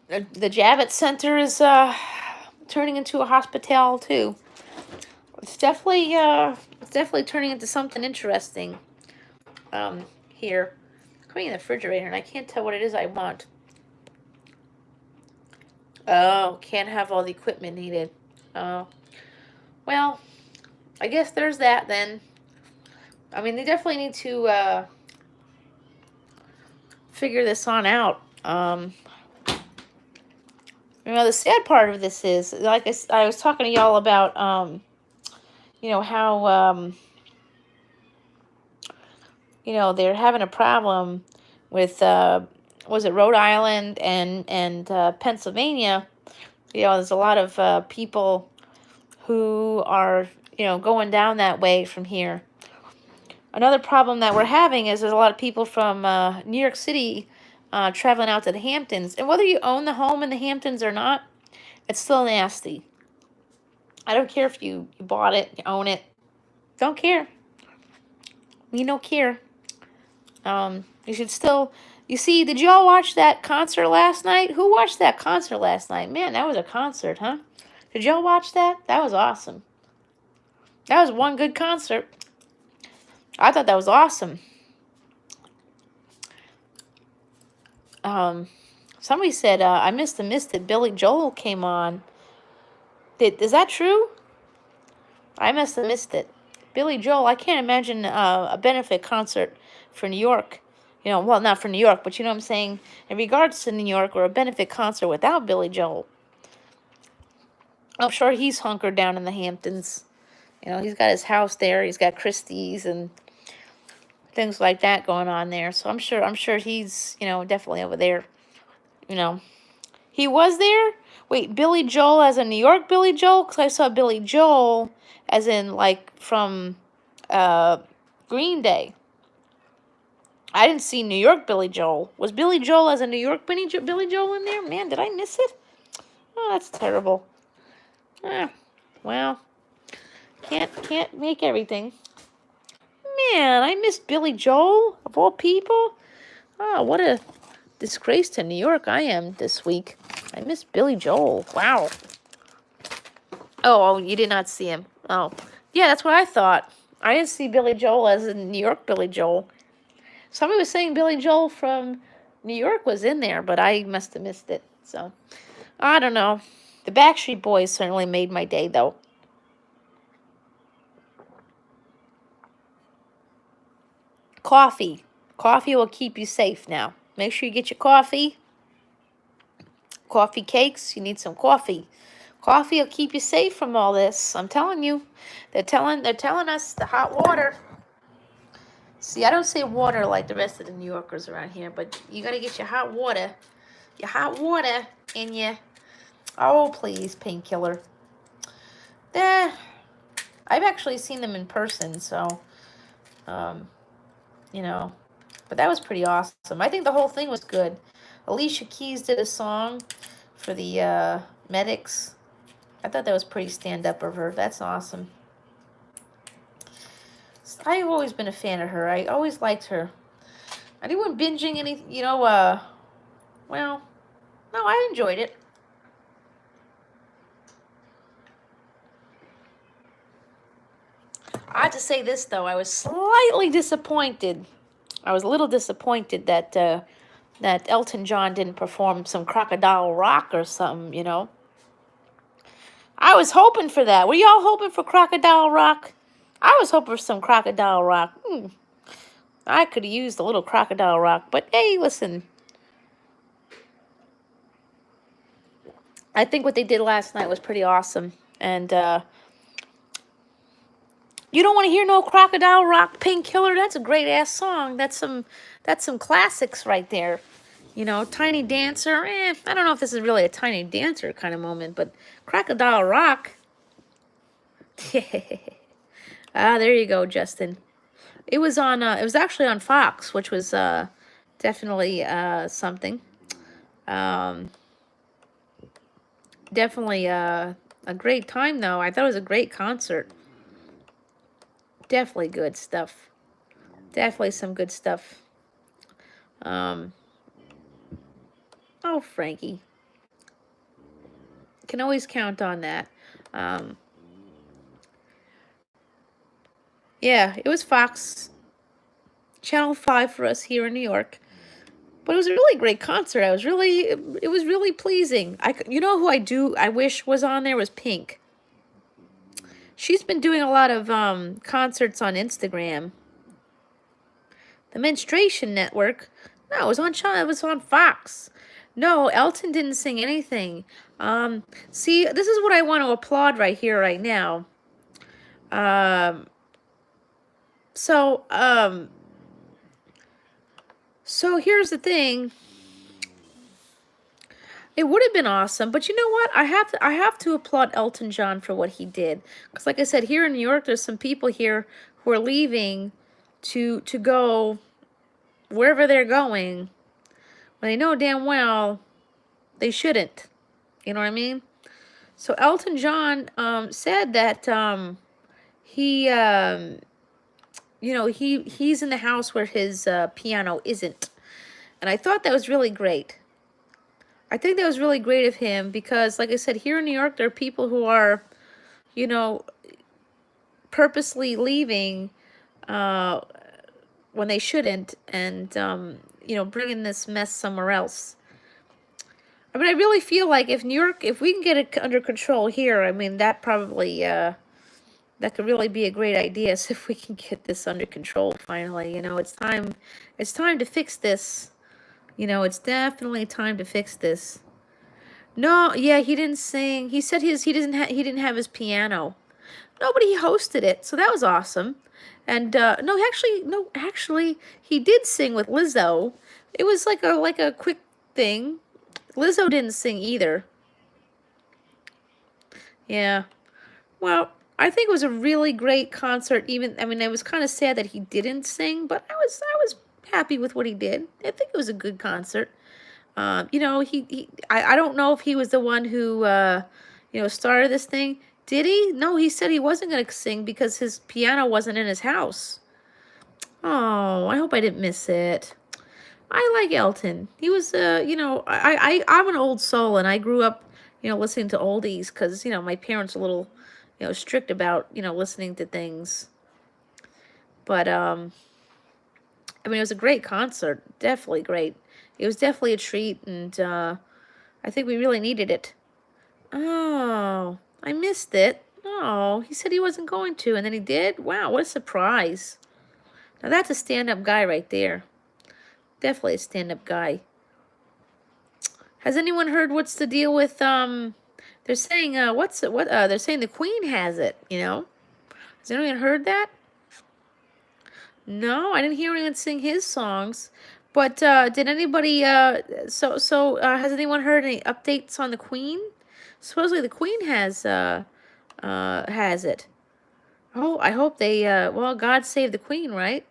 The Javits Center is turning into a hospital too. It's definitely turning into something interesting here. I'm coming in the refrigerator and I can't tell what it is I want. Oh, can't have all the equipment needed. Oh, well, I guess there's that then. I mean, they definitely need to figure this on out. You know, the sad part of this is, like I was talking to y'all about, you know, how, you know, they're having a problem with, was it Rhode Island and Pennsylvania? You know, there's a lot of people who are, you know, going down that way from here. Another problem that we're having is there's a lot of people from New York City traveling out to the Hamptons. And whether you own the home in the Hamptons or not, it's still nasty. I don't care if you bought it, you own it. Don't care. We don't care. You should still... You see, did y'all watch that concert last night? Who watched that concert last night? Man, that was a concert, huh? Did y'all watch that? That was awesome. That was one good concert. I thought that was awesome. Somebody said, I missed it. Billy Joel came on. Is that true? I must have missed it. Billy Joel, I can't imagine a benefit concert for New York. You know, well, not for New York, but you know what I'm saying? In regards to New York, or a benefit concert without Billy Joel. I'm sure he's hunkered down in the Hamptons. You know, he's got his house there. He's got Christie's and things like that going on there. So I'm sure he's, you know, definitely over there. You know, he was there. Wait, Billy Joel as in New York Billy Joel? Because I saw Billy Joel as in like from uh, Green Day. I didn't see New York Billy Joel. Was Billy Joel as a New York Billy Joel in there? Man, did I miss it? Oh, that's terrible. Well, can't make everything. Man, I missed Billy Joel of all people. Oh, what a disgrace to New York I am this week. I missed Billy Joel. Wow. Oh, you did not see him. Oh, yeah, that's what I thought. I didn't see Billy Joel as in New York Billy Joel. Somebody was saying Billy Joel from New York was in there, but I must have missed it. So, I don't know. The Backstreet Boys certainly made my day, though. Coffee. Coffee will keep you safe now. Make sure you get your coffee. Coffee cakes. You need some coffee. Coffee will keep you safe from all this. I'm telling you. They're telling us the hot water. See, I don't say water like the rest of the New Yorkers around here, but you got to get your hot water. Your hot water in your... Oh, please, painkiller. I've actually seen them in person, so... you know... But that was pretty awesome. I think the whole thing was good. Alicia Keys did a song for the medics. I thought that was pretty stand-up of her. That's awesome. I've always been a fan of her. I always liked her. Anyone binging any, you know, well, no, I enjoyed it. I have to say this, though. I was slightly disappointed. I was a little disappointed that that Elton John didn't perform some Crocodile Rock or something, you know. I was hoping for that. Were y'all hoping for Crocodile Rock? I was hoping for some Crocodile Rock. I could have used a little Crocodile Rock. But, hey, listen. I think what they did last night was pretty awesome. And you don't want to hear no Crocodile Rock, Painkiller? That's a great-ass song. That's some classics right there. You know, Tiny Dancer. I don't know if this is really a Tiny Dancer kind of moment, but Crocodile Rock. There you go, Justin. It was on. It was actually on Fox, which was definitely something. Definitely a great time, though. I thought it was a great concert. Definitely good stuff. Definitely some good stuff. Oh, Frankie. Can always count on that. Yeah, it was Fox. Channel 5 for us here in New York. But it was a really great concert. It was really pleasing. You know who I wish was on there was Pink. She's been doing a lot of concerts on Instagram. The Menstruation Network. No, it was on Fox. No, Elton didn't sing anything. See, this is what I want to applaud right here, right now. So here's the thing. It would have been awesome, but you know what? I have to applaud Elton John for what he did. Because like I said, here in New York, there's some people here who are leaving to go wherever they're going when they know damn well they shouldn't. You know what I mean? So Elton John said that he you know, he's in the house where his piano isn't. And I thought that was really great. I think that was really great of him because, like I said, here in New York, there are people who are, you know, purposely leaving when they shouldn't and, you know, bringing this mess somewhere else. I mean, I really feel like if New York, if we can get it under control here, I mean, that probably, that could really be a great idea. So if we can get this under control finally, you know, it's time to fix this. You know, it's definitely time to fix this. No, yeah, he didn't sing. He said he didn't have his piano. Nobody hosted it, so that was awesome. And no, actually, he did sing with Lizzo. It was like a quick thing. Lizzo didn't sing either. Yeah. Well, I think it was a really great concert. Even I mean, it was kind of sad that he didn't sing, but I was happy with what he did. I think it was a good concert. I don't know if he was the one who started this thing. Did he? No, he said he wasn't going to sing because his piano wasn't in his house. Oh, I hope I didn't miss it. I like Elton. He was, I'm an old soul, and I grew up, listening to oldies because, my parents are a little, strict about, listening to things. But, I mean, it was a great concert. Definitely great. It was definitely a treat, and I think we really needed it. Oh, I missed it. Oh, he said he wasn't going to, and then he did? Wow, what a surprise. Now, that's a stand-up guy right there. Definitely a stand-up guy. Has anyone heard what's the deal with they're saying they're saying the Queen has it, Has anyone heard that? No, I didn't hear anyone sing his songs. But did anybody has anyone heard any updates on the Queen? Supposedly the Queen has it. Oh, I hope they well, God save the Queen, right?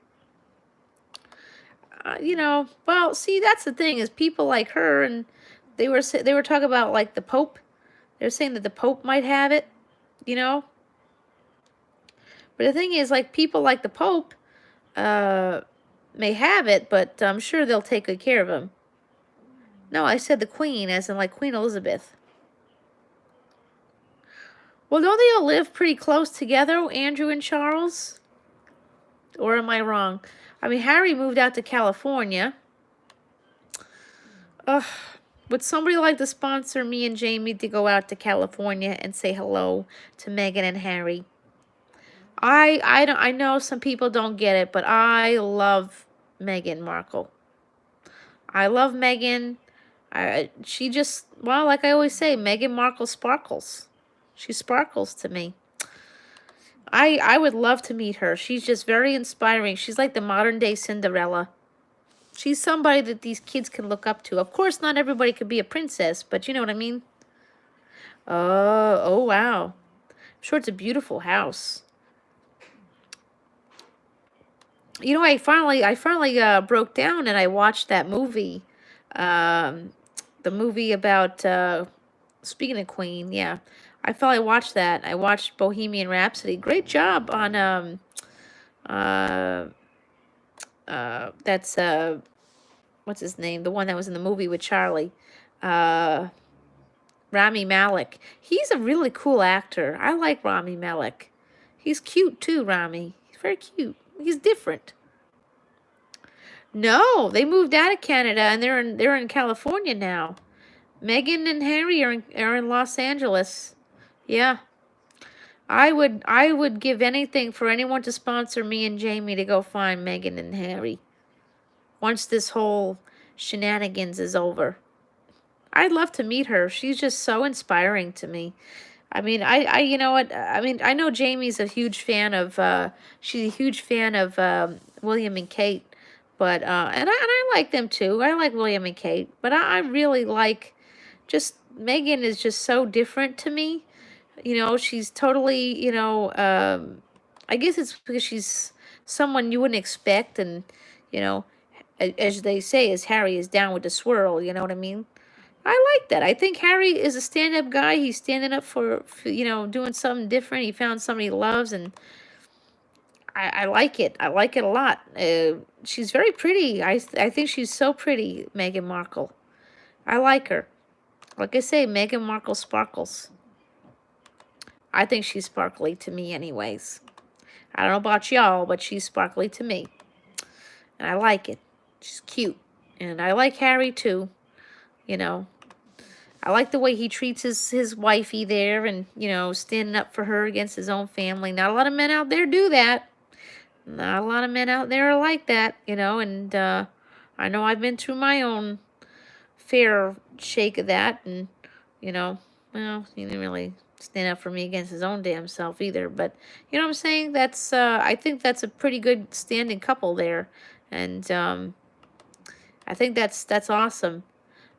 Well, see, that's the thing is people like her, and they were talking about like the Pope. They're saying that the Pope might have it, you know. But the thing is, like people like the Pope, may have it, but I'm sure they'll take good care of him. No, I said the Queen, as in like Queen Elizabeth. Well, don't they all live pretty close together, Andrew and Charles? Or am I wrong? I mean, Harry moved out to California. Ugh. Would somebody like to sponsor me and Jamie to go out to California and say hello to Meghan and Harry? I know some people don't get it, but I love Meghan Markle. I love Meghan. She just, well, like I always say, Meghan Markle sparkles. She sparkles to me. I would love to meet her. She's just very inspiring. She's like the modern day Cinderella. She's somebody that these kids can look up to. Of course, not everybody could be a princess, but you know what I mean? Oh wow. I'm sure it's a beautiful house. I finally broke down and I watched that movie. The movie about speaking of Queen, yeah. I finally watched that. I watched Bohemian Rhapsody. Great job on uh that's what's his name? The one that was in the movie with Charlie. Uh Rami Malek. He's a really cool actor. I like Rami Malek. He's cute too, Rami. He's very cute. He's different. No, they moved out of Canada and they're in California now. Meghan and Harry are in Los Angeles. Yeah. I would give anything for anyone to sponsor me and Jamie to go find Meghan and Harry. Once this whole shenanigans is over. I'd love to meet her. She's just so inspiring to me. I mean, you know what? I mean, I know Jamie's a huge fan of, she's a huge fan of William and Kate, but, and I like them too. I like William and Kate, but I really like, just, Megan is just so different to me. She's totally, I guess it's because she's someone you wouldn't expect, and, you know, as they say, as Harry is down with the swirl, you know what I mean? I like that. I think Harry is a stand-up guy. He's standing up for doing something different. He found somebody he loves, and I like it. I like it a lot. She's very pretty. I think she's so pretty, Meghan Markle. I like her. Like I say, Meghan Markle sparkles. I think she's sparkly to me anyways. I don't know about y'all, but she's sparkly to me. And I like it. She's cute. And I like Harry too. You know, I like the way he treats his wifey there and, standing up for her against his own family. Not a lot of men out there do that. Not a lot of men out there are like that, and I know I've been through my own fair shake of that, and, well, you didn't really stand up for me against his own damn self either. But you know what I'm saying? That's I think that's a pretty good standing couple there, and I think that's awesome.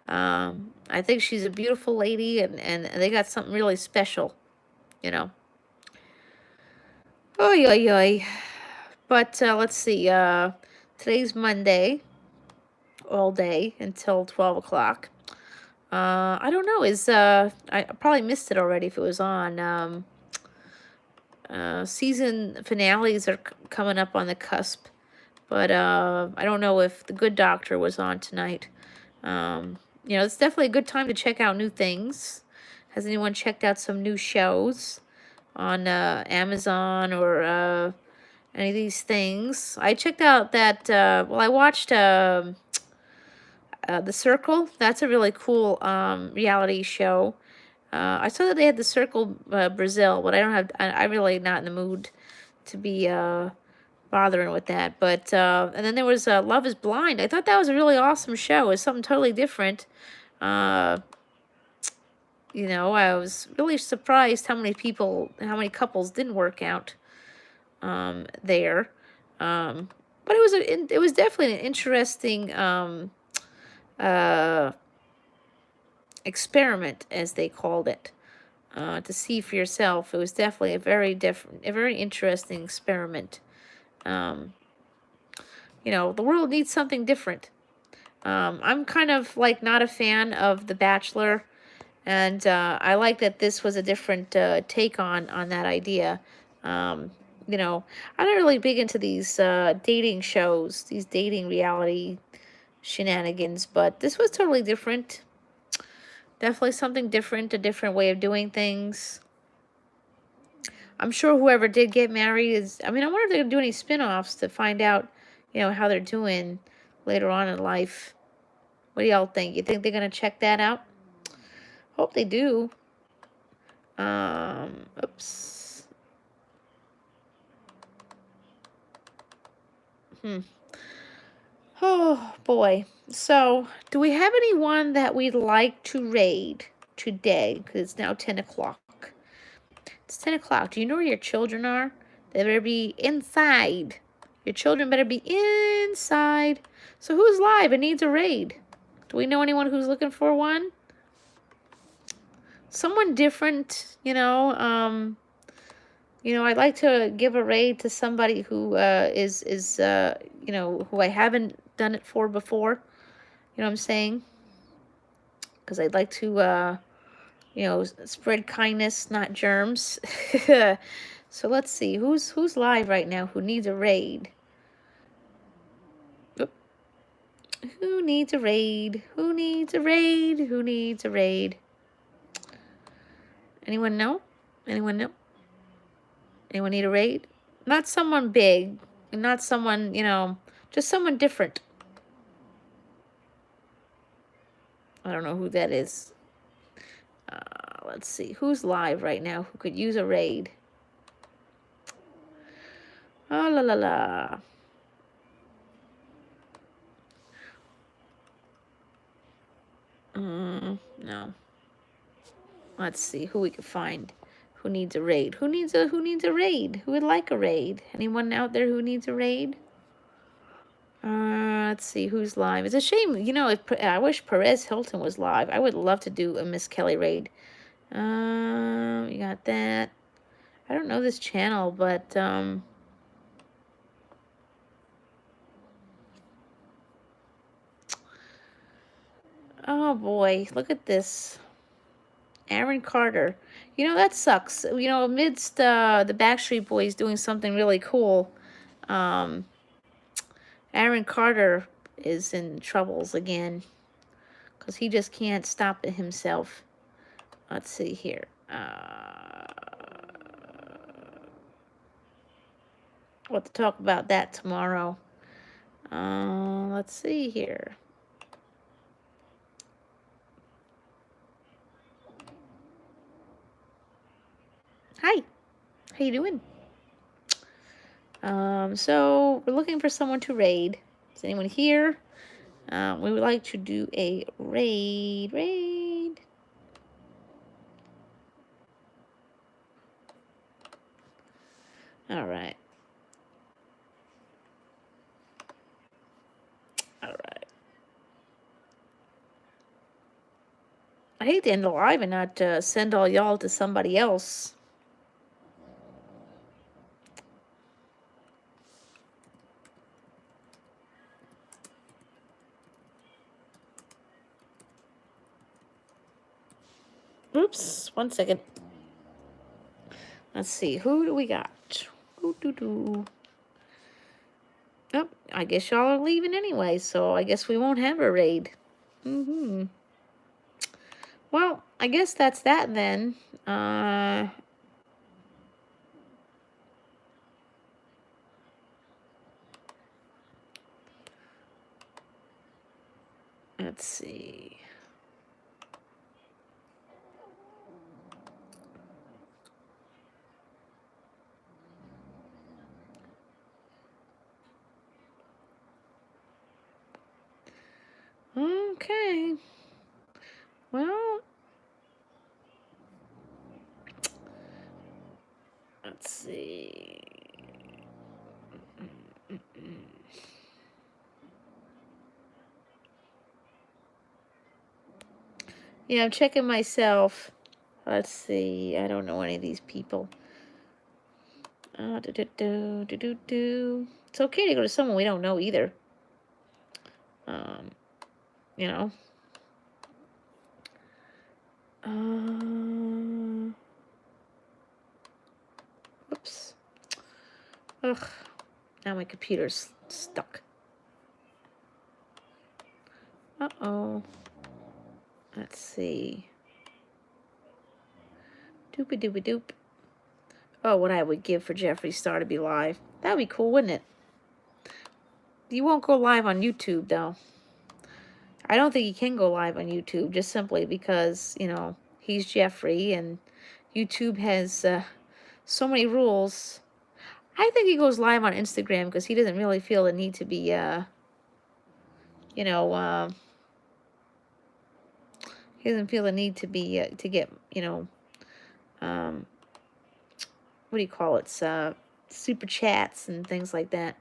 I think she's a beautiful lady, and they got something really special, you know. Oy, oy, oy. But let's see. Today's Monday, all day until 12 o'clock. I don't know. I probably missed it already if it was on. Season finales are coming up on the cusp, but I don't know if The Good Doctor was on tonight. You know, it's definitely a good time to check out new things. Has anyone checked out some new shows on Amazon or any of these things? I checked out that. Well, I watched The Circle. That's a really cool reality show. I saw that they had The Circle Brazil, but I don't have. I'm really not in the mood to be bothering with that. But and then there was Love Is Blind. I thought that was a really awesome show. It's something totally different. Uh, you know, I was really surprised how many couples didn't work out there. But it was definitely an interesting uh, experiment, as they called it, to see for yourself. It was definitely a very interesting experiment. Um, you know, the world needs something different. I'm kind of like not a fan of The Bachelor, and I like that this was a different take on that idea. Um, you know, I'm not really big into these dating shows, these dating reality shenanigans, but this was totally different. Definitely something different, a different way of doing things. I'm sure whoever did get married is, I mean, I wonder if they're going to do any spin-offs to find out, you know, how they're doing later on in life. What do y'all think? You think they're going to check that out? Hope they do. Oops. Oh, boy. So, do we have anyone that we'd like to raid today? Because it's now 10 o'clock. It's 10 o'clock. Do you know where your children are? They better be inside. Your children better be inside. So who's live and needs a raid? Do we know anyone who's looking for one? Someone different, you know. You know, I'd like to give a raid to somebody who is you know, who I haven't done it for before. You know what I'm saying? Because I'd like to, you know, spread kindness, not germs. So let's see, who's live right now who needs a raid? Oop. Who needs a raid? Who needs a raid? Who needs a raid? Anyone know? Anyone know? Anyone need a raid? Not someone big, not someone, you know, just someone different. I don't know who that is. Let's see, who's live right now who could use a raid? Oh, la la la. No. Let's see who we can find. Who needs a raid? Who needs a raid? Who would like a raid? Anyone out there who needs a raid? Let's see who's live. It's a shame, you know. I wish Perez Hilton was live. I would love to do a Miss Kelly raid. You got that. I don't know this channel, but oh boy, look at this. Aaron Carter. You know, that sucks. You know, amidst the Backstreet Boys doing something really cool, Aaron Carter is in troubles again because he just can't stop it himself. Let's see here. We'll have to talk about that tomorrow. Let's see here. Hi. How you doing? So we're looking for someone to raid. Is anyone here? We would like to do a raid. All right. All right. I hate to end the live and not send all y'all to somebody else. Oops, 1 second. Let's see, who do we got? Ooh. Oh, I guess y'all are leaving anyway, so I guess we won't have a raid. Well, I guess that's that then. Let's see. Okay. Well, let's see. Yeah, I'm checking myself. Let's see. I don't know any of these people. It's okay to go to someone we don't know either. You know. Whoops. Ugh. Now my computer's stuck. Uh-oh. Let's see. Doopy-doopy-doop. Oh, what I would give for Jeffree Star to be live. That would be cool, wouldn't it? You won't go live on YouTube, though. I don't think he can go live on YouTube, just simply because, you know, he's Jeffree, and YouTube has so many rules. I think he goes live on Instagram because he doesn't really feel the need to be, you know, he doesn't feel the need to be, to get, you know, what do you call it, super chats and things like that.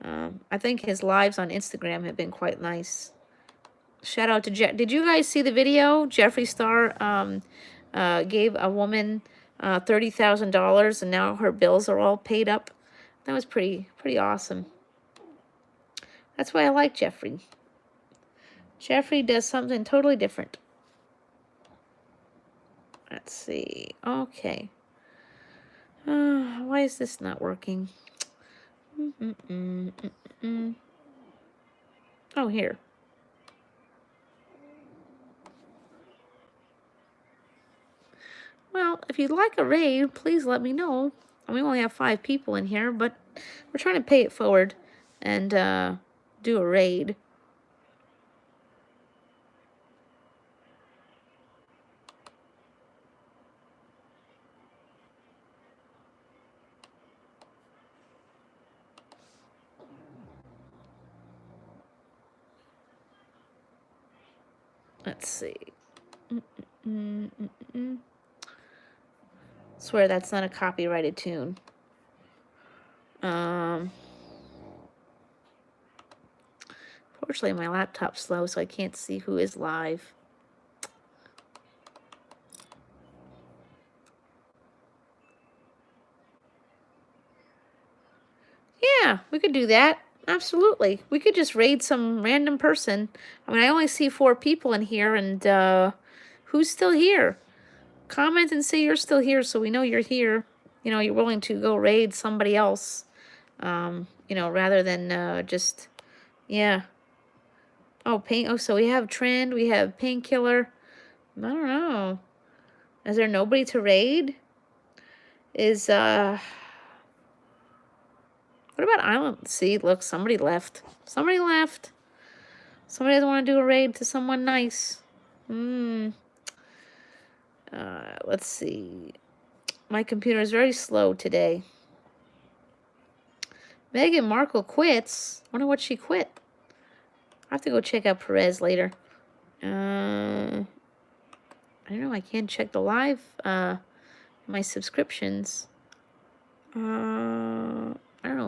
I think his lives on Instagram have been quite nice. Shout out to Jeff. Did you guys see the video? Jeffree Star gave a woman $30,000 and now her bills are all paid up. That was pretty awesome. That's why I like Jeffree. Jeffree does something totally different. Let's see. Okay. Why is this not working? Oh, here. Well, if you'd like a raid, please let me know. We only have 5 people in here, but we're trying to pay it forward and do a raid. Let's see. Swear that's not a copyrighted tune. Fortunately, my laptop's slow, so I can't see who is live. Yeah, we could do that. Absolutely. We could just raid some random person. I mean, I only see 4 people in here, and who's still here? Comment and say you're still here so we know you're here. You know, you're willing to go raid somebody else. You know, rather than just, yeah. Oh, so we have Trend, we have Painkiller. I don't know. Is there nobody to raid? What about Island? See, look, somebody left. Somebody left. Somebody doesn't want to do a raid to someone nice. Let's see. My computer is very slow today. Meghan Markle quits. Wonder what she quit. I have to go check out Perez later. I don't know. I can't check the live, my subscriptions.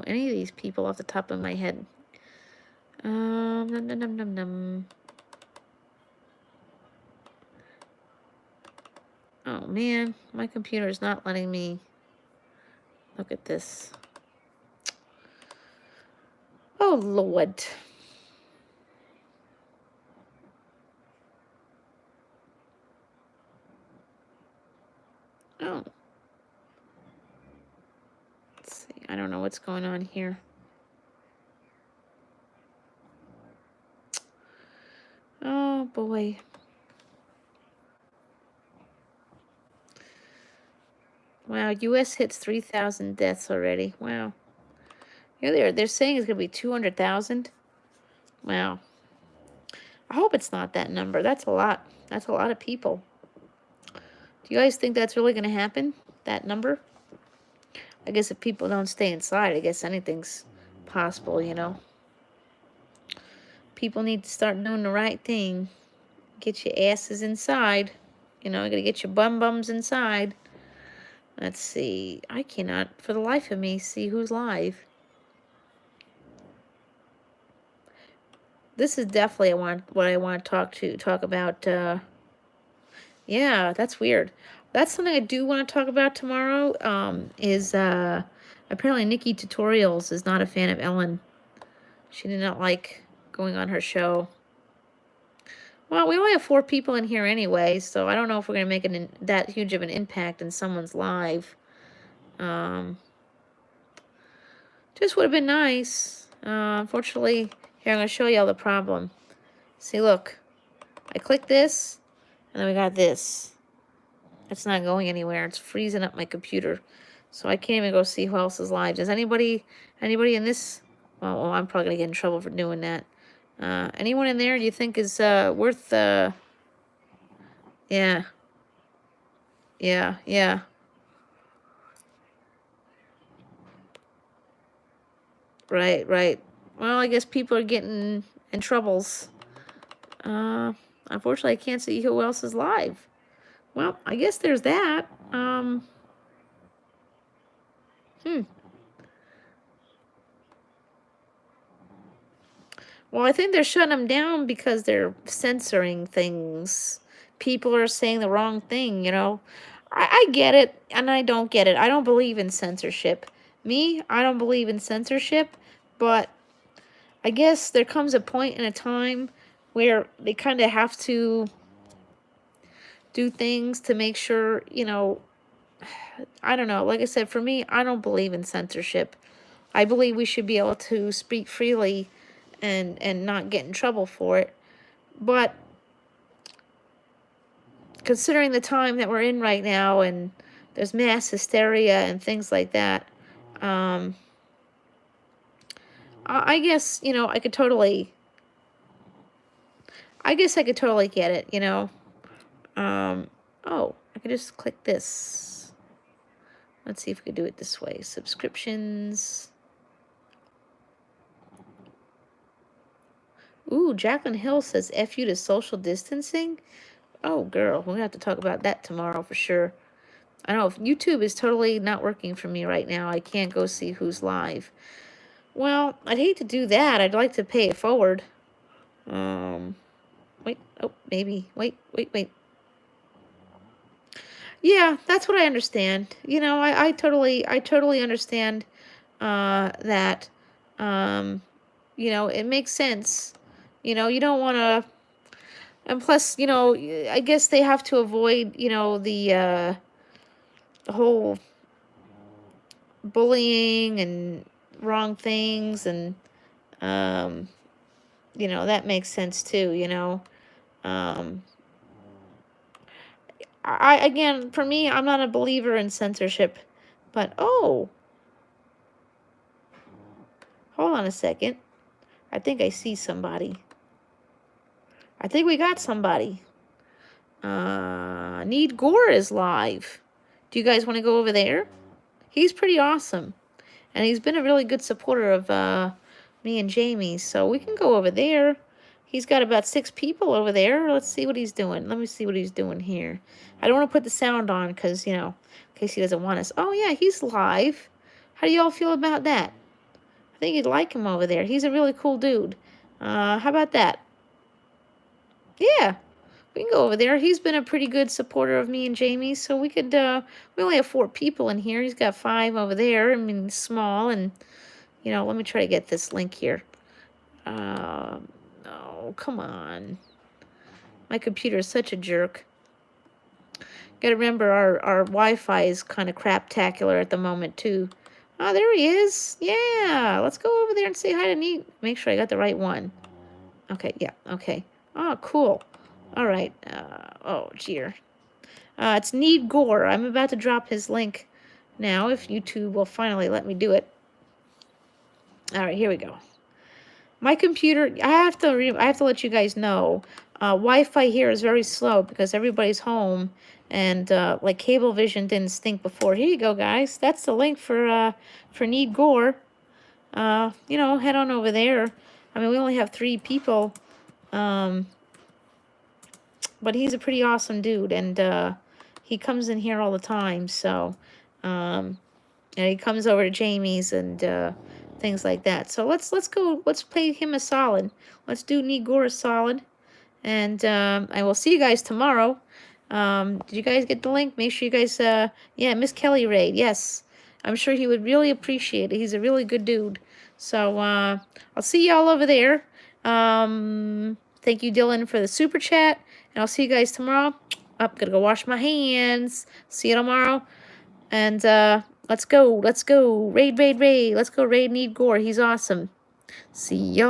any of these people off the top of my head. Num, num, num, num, num. Oh, man. My computer is not letting me look at this. Oh, Lord. Oh. Let's see. I don't know what's going on here. Oh, boy. Wow, U.S. hits 3,000 deaths already. Wow. Yeah, they're saying it's going to be 200,000. Wow. I hope it's not that number. That's a lot. That's a lot of people. Do you guys think that's really going to happen? That number? I guess if people don't stay inside, I guess anything's possible, you know. People need to start doing the right thing. Get your asses inside. You know, you got to get your bums inside. Let's see. I cannot, for the life of me, see who's live. This is definitely what I want to talk about. Yeah, that's weird. That's something I do want to talk about tomorrow. Is apparently Nikki Tutorials is not a fan of Ellen. She did not like going on her show. Well, we only have 4 people in here anyway, so I don't know if we're gonna make that huge of an impact in someone's live. Just would have been nice. Unfortunately, here I'm gonna show you all the problem. See, look, I click this, and then we got this. It's not going anywhere. It's freezing up my computer. So I can't even go see who else is live. Does anybody in this? Well, I'm probably going to get in trouble for doing that. Anyone in there you think is worth... Yeah. Yeah. Right. Well, I guess people are getting in troubles. Unfortunately, I can't see who else is live. Well, I guess there's that. Well, I think they're shutting them down because they're censoring things. People are saying the wrong thing, you know. I get it, and I don't get it. I don't believe in censorship. I don't believe in censorship, but I guess there comes a point in a time where they kind of have to do things to make sure, you know, I don't know. Like I said, for me, I don't believe in censorship. I believe we should be able to speak freely and not get in trouble for it. But considering the time that we're in right now and there's mass hysteria and things like that, I guess, you know, I guess I could totally get it, you know. Oh, I could just click this. Let's see if we could do it this way. Subscriptions. Ooh, Jacqueline Hill says F you to social distancing. Oh, girl, we're going to have to talk about that tomorrow for sure. I don't know if YouTube is totally not working for me right now. I can't go see who's live. Well, I'd hate to do that. I'd like to pay it forward. Wait. Oh, maybe. Wait. Yeah, that's what I understand. You know, I totally understand that. You know, it makes sense. You know, you don't want to. And plus, you know, I guess they have to avoid, you know, the whole bullying and wrong things, and you know, that makes sense too, you know. Again, for me, I'm not a believer in censorship, but oh, hold on a second. I think I see somebody. I think we got somebody. Need Gore is live. Do you guys want to go over there? He's pretty awesome. And he's been a really good supporter of me and Jamie. So we can go over there. He's got about 6 people over there. Let's see what he's doing. Let me see what he's doing here. I don't want to put the sound on because, you know, in case he doesn't want us. Oh, yeah, he's live. How do y'all feel about that? think you'd like him over there. He's a really cool dude. How about that? Yeah, we can go over there. He's been a pretty good supporter of me and Jamie, so we could, we only have 4 people in here. He's got 5 over there. I mean, small, and, you know, let me try to get this link here. No, come on. My computer is such a jerk. Gotta remember our Wi-Fi is kind of craptacular at the moment, too. Oh, there he is. Yeah, let's go over there and say hi to Neat. Make sure I got the right one. Okay, yeah, okay. Oh, cool. All right. Oh, dear. It's Need Gore. I'm about to drop his link now, if YouTube will finally let me do it. All right, here we go. My computer, I have to let you guys know, Wi-Fi here is very slow because everybody's home, and like Cablevision didn't stink before. Here you go, guys. That's the link for Need Gore. You know, head on over there. I mean, we only have 3 people, but he's a pretty awesome dude, and he comes in here all the time. So, and he comes over to Jamie's and things like that. So let's go. Let's play him a solid. Let's do Need Gore a solid, and I will see you guys tomorrow. Did you guys get the link? Make sure you guys, yeah, Miss Kelly Raid, yes. I'm sure he would really appreciate it. He's a really good dude. So, I'll see y'all over there. Thank you, Dylan, for the super chat. And I'll see you guys tomorrow. Gotta go wash my hands. See you tomorrow. And, let's go. Let's go. Raid. Let's go raid Need Gore. He's awesome. See y'all.